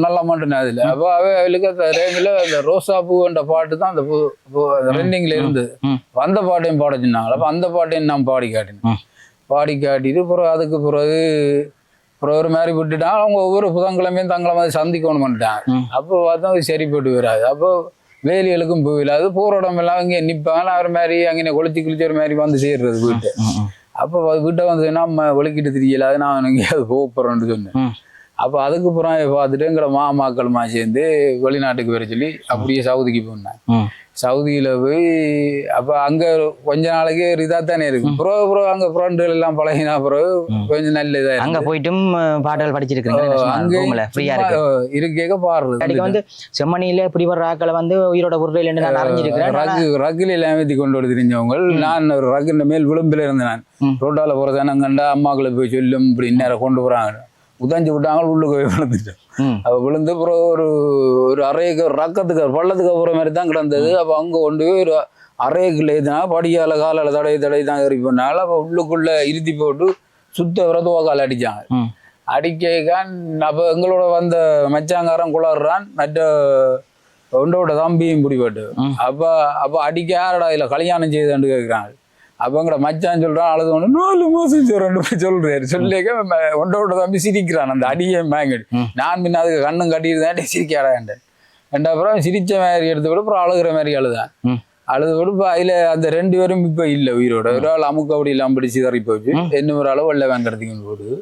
நல்ல மாட்டேன் அதுல. அப்போ அவளுக்கு ரேங்கில் அந்த ரோசா பூன்ற பாட்டு தான் அந்த ரெண்டிங்ல இருந்தது. அந்த பாட்டையும் பாட சொன்னாங்களா. அப்போ அந்த பாட்டையும் நான் பாடி காட்டினேன். பாடி காட்டிட்டு அப்புறம் அதுக்கு பிறகு அப்புறம் ஒரு மாதிரி விட்டுட்டாங்க. அவங்க ஒவ்வொரு புதன்கிழமையும் தங்களை மாதிரி சந்திக்கணும் பண்ணிட்டாங்க. அப்போ பார்த்தா சரிப்பட்டு வராது. அப்போ வேலிகளுக்கும் போயில அது போகிற இடமெல்லாம் இங்கே நிற்பாங்க. அவர் மாதிரி அங்கே குளிச்சு ஒரு மாதிரி வந்து சேர்றது வீட்டை. அப்போ வீட்டை வந்து நம்ம ஒழுக்கிட்டு தெரியல, அது நான் எங்கேயாவது போகிறேன்னு சொன்னேன். அப்போ அதுக்கு அப்புறம் பார்த்துட்டு எங்களை மாமாக்களுமா சேர்ந்து வெளிநாட்டுக்கு வர சொல்லி அப்படியே சவுதிக்கு போனேன். சவுதியில் போய் அப்போ அங்கே கொஞ்ச நாளைக்கு இதாக தானே இருக்கு. அப்புறம் அங்கே ஃப்ரெண்டுகள் எல்லாம் பழகினா பிறகு கொஞ்சம் நல்ல இதாக அங்கே போயிட்டும் பாடல் படிச்சிருக்கீங்க. அங்கே இருக்கேக்க பாடுறது வந்து செம்மணியில இப்படி வர்ற ஆக்களை வந்து உயிரோட உருளையில் நான் அறிஞ்சிருக்கிறேன். ரகில் ஏமாத்தி கொண்டு வந்து தெரிஞ்சவங்க. நான் ஒரு ரகுன்ற மேல் விளிம்பில் இருந்தேன். நான் ரோட்டால போகிற தானே கண்டா அம்மாக்களை போய் சொல்லும் இப்படி நேரம் கொண்டு போகிறாங்க. உதஞ்சு விட்டாங்க, உள்ளுக்கு போய் விழுந்துட்டோம். அப்போ விழுந்து அப்புறம் ஒரு அறைக்கு ரக்கத்துக்கு பள்ளத்துக்கு அப்புறம் மாதிரி தான் கிடந்தது. அப்போ அங்கே கொண்டு போய் ஒரு அறைக்குள்ள ஏற்றினா படியால் காலால் தடவை தான் ஏறி பண்ணாலும் அப்போ உள்ளுக்குள்ள இருத்தி போட்டு சுத்த விரதவாக்கால் அடித்தாங்க. அடிக்கான் அப்போ எங்களோட வந்த மச்சாங்காரன் குளறான், மற்ற ஒன்றோட தம்பியும் பிடிபட்டு. அப்போ அடிக்க யாரடா இதில் கல்யாணம் செய்தான்னு கேட்குறாங்க. அப்போங்கிற மச்சான் சொல்கிறான், அழுது கொண்டு 4 மாதம் சொல்கிறாரு. சொல்லிக்க ஒன்றோட தம்பி சிரிக்கிறான் அந்த அடியை மேங்கடி. நான் பின்ன அதுக்கு கண்ணும் கட்டியிருந்தேன், சிரிக்காடாண்டேன். அப்புறம் சிரிச்ச மாதிரி எடுத்து விட அப்புறம் அழுகிற மாதிரி அழுதான். அழுது விட இப்போ அதில் அந்த 2 பேரும் இப்போ இல்லை உயிரோட. ஒரு ஆள் அமுக்க அப்படி இல்லாமல் பிடிச்சி தறி போச்சு, இன்னொரு ஆள் வெள்ளை வாங்கிறதுக்கு போடுது.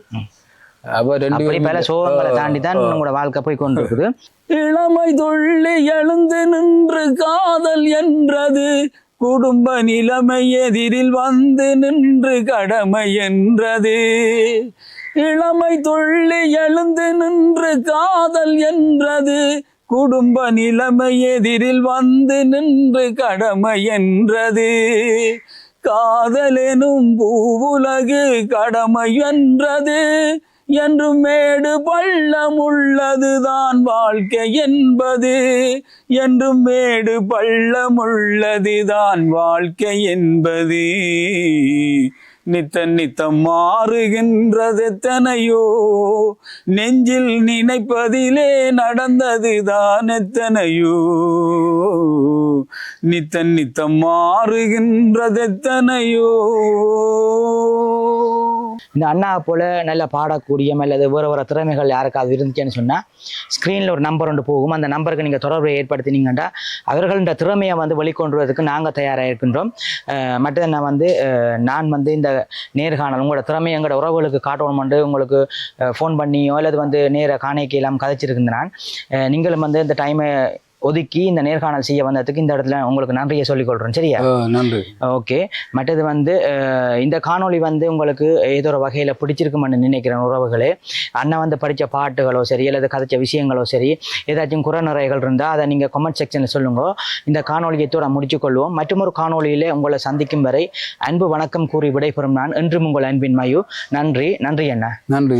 அப்போ 2 பேரும் சோகங்களை தாண்டி தான் உங்களோட வாழ்க்கை போய் கொண்டு இருக்குது. இளமை தொள்ளி எழுந்து நின்று காதல் என்றது, குடும்ப நிலைமை எதிரில் வந்து நின்று கடமை என்றது. இளமை தொள்ளி எழுந்து நின்று காதல் என்றது, குடும்ப நிலைமை எதிரில் வந்து நின்று கடமை என்றது. காதலெனும் பூவுலகு கடமை என்றது, என்றும் மேடு பள்ளம் உள்ளதுதான் வாழ்க்கை என்பது, என்றும் மேடு பள்ளம் உள்ளதுதான் வாழ்க்கை என்பது. நித்தம் மாறுகின்றது எத்தனையோ, நெஞ்சில் நினைப்பதிலே நடந்ததுதான் எத்தனையோ. நித்தம் மாறுகின்றது எத்தனையோ. இந்த அண்ணா போல நல்ல பாடக்கூடிய அல்லது வேறு திறமைகள் யாருக்காவது இருந்துச்சுன்னு சொன்னால் ஸ்க்ரீனில் ஒரு நம்பர் ஒன்று போகும். அந்த நம்பருக்கு நீங்கள் தொடர்பை ஏற்படுத்தினீங்கன்னா அவர்கள்ன்ற திறமையை வந்து வெளிக்கொண்டுவதற்கு நாங்கள் தயாராக இருக்கின்றோம். மற்றது நான் வந்து இந்த நேர்காணல் உங்களோட திறமையை எங்களோட உறவுகளுக்கு காட்டணுமென்று உங்களுக்கு ஃபோன் பண்ணியோ அல்லது நேர காணிக்கை எல்லாம் கதைச்சிருக்கின்றேன் நான். நீங்களும் இந்த டைமை ஒதுக்கி இந்த நேர்காணல் செய்ய வந்ததுக்கு இந்த இடத்துல உங்களுக்கு நன்றியை சொல்லிக்கொள்கிறோம். சரியா? நன்றி. ஓகே. மற்றது இந்த காணொளி உங்களுக்கு ஏதோ ஒரு வகையில் பிடிச்சிருக்குமென்னு நினைக்கிறேன் உறவுகளே. அண்ணன் படித்த பாட்டுகளோ சரி அல்லது கதைச்ச விஷயங்களோ சரி, ஏதாச்சும் குறநிறைகள் இருந்தால் அதை நீங்கள் கமெண்ட் செக்ஷனில் சொல்லுங்க. இந்த காணொலியத்தோடு முடிச்சுக்கொள்வோம். மற்றொரு காணொலியில் உங்களை சந்திக்கும் வரை அன்பு வணக்கம் கூறி விடைபெறும் நான் என்றும் உங்கள் அன்பின் மயு. நன்றி அண்ணா. நன்றி.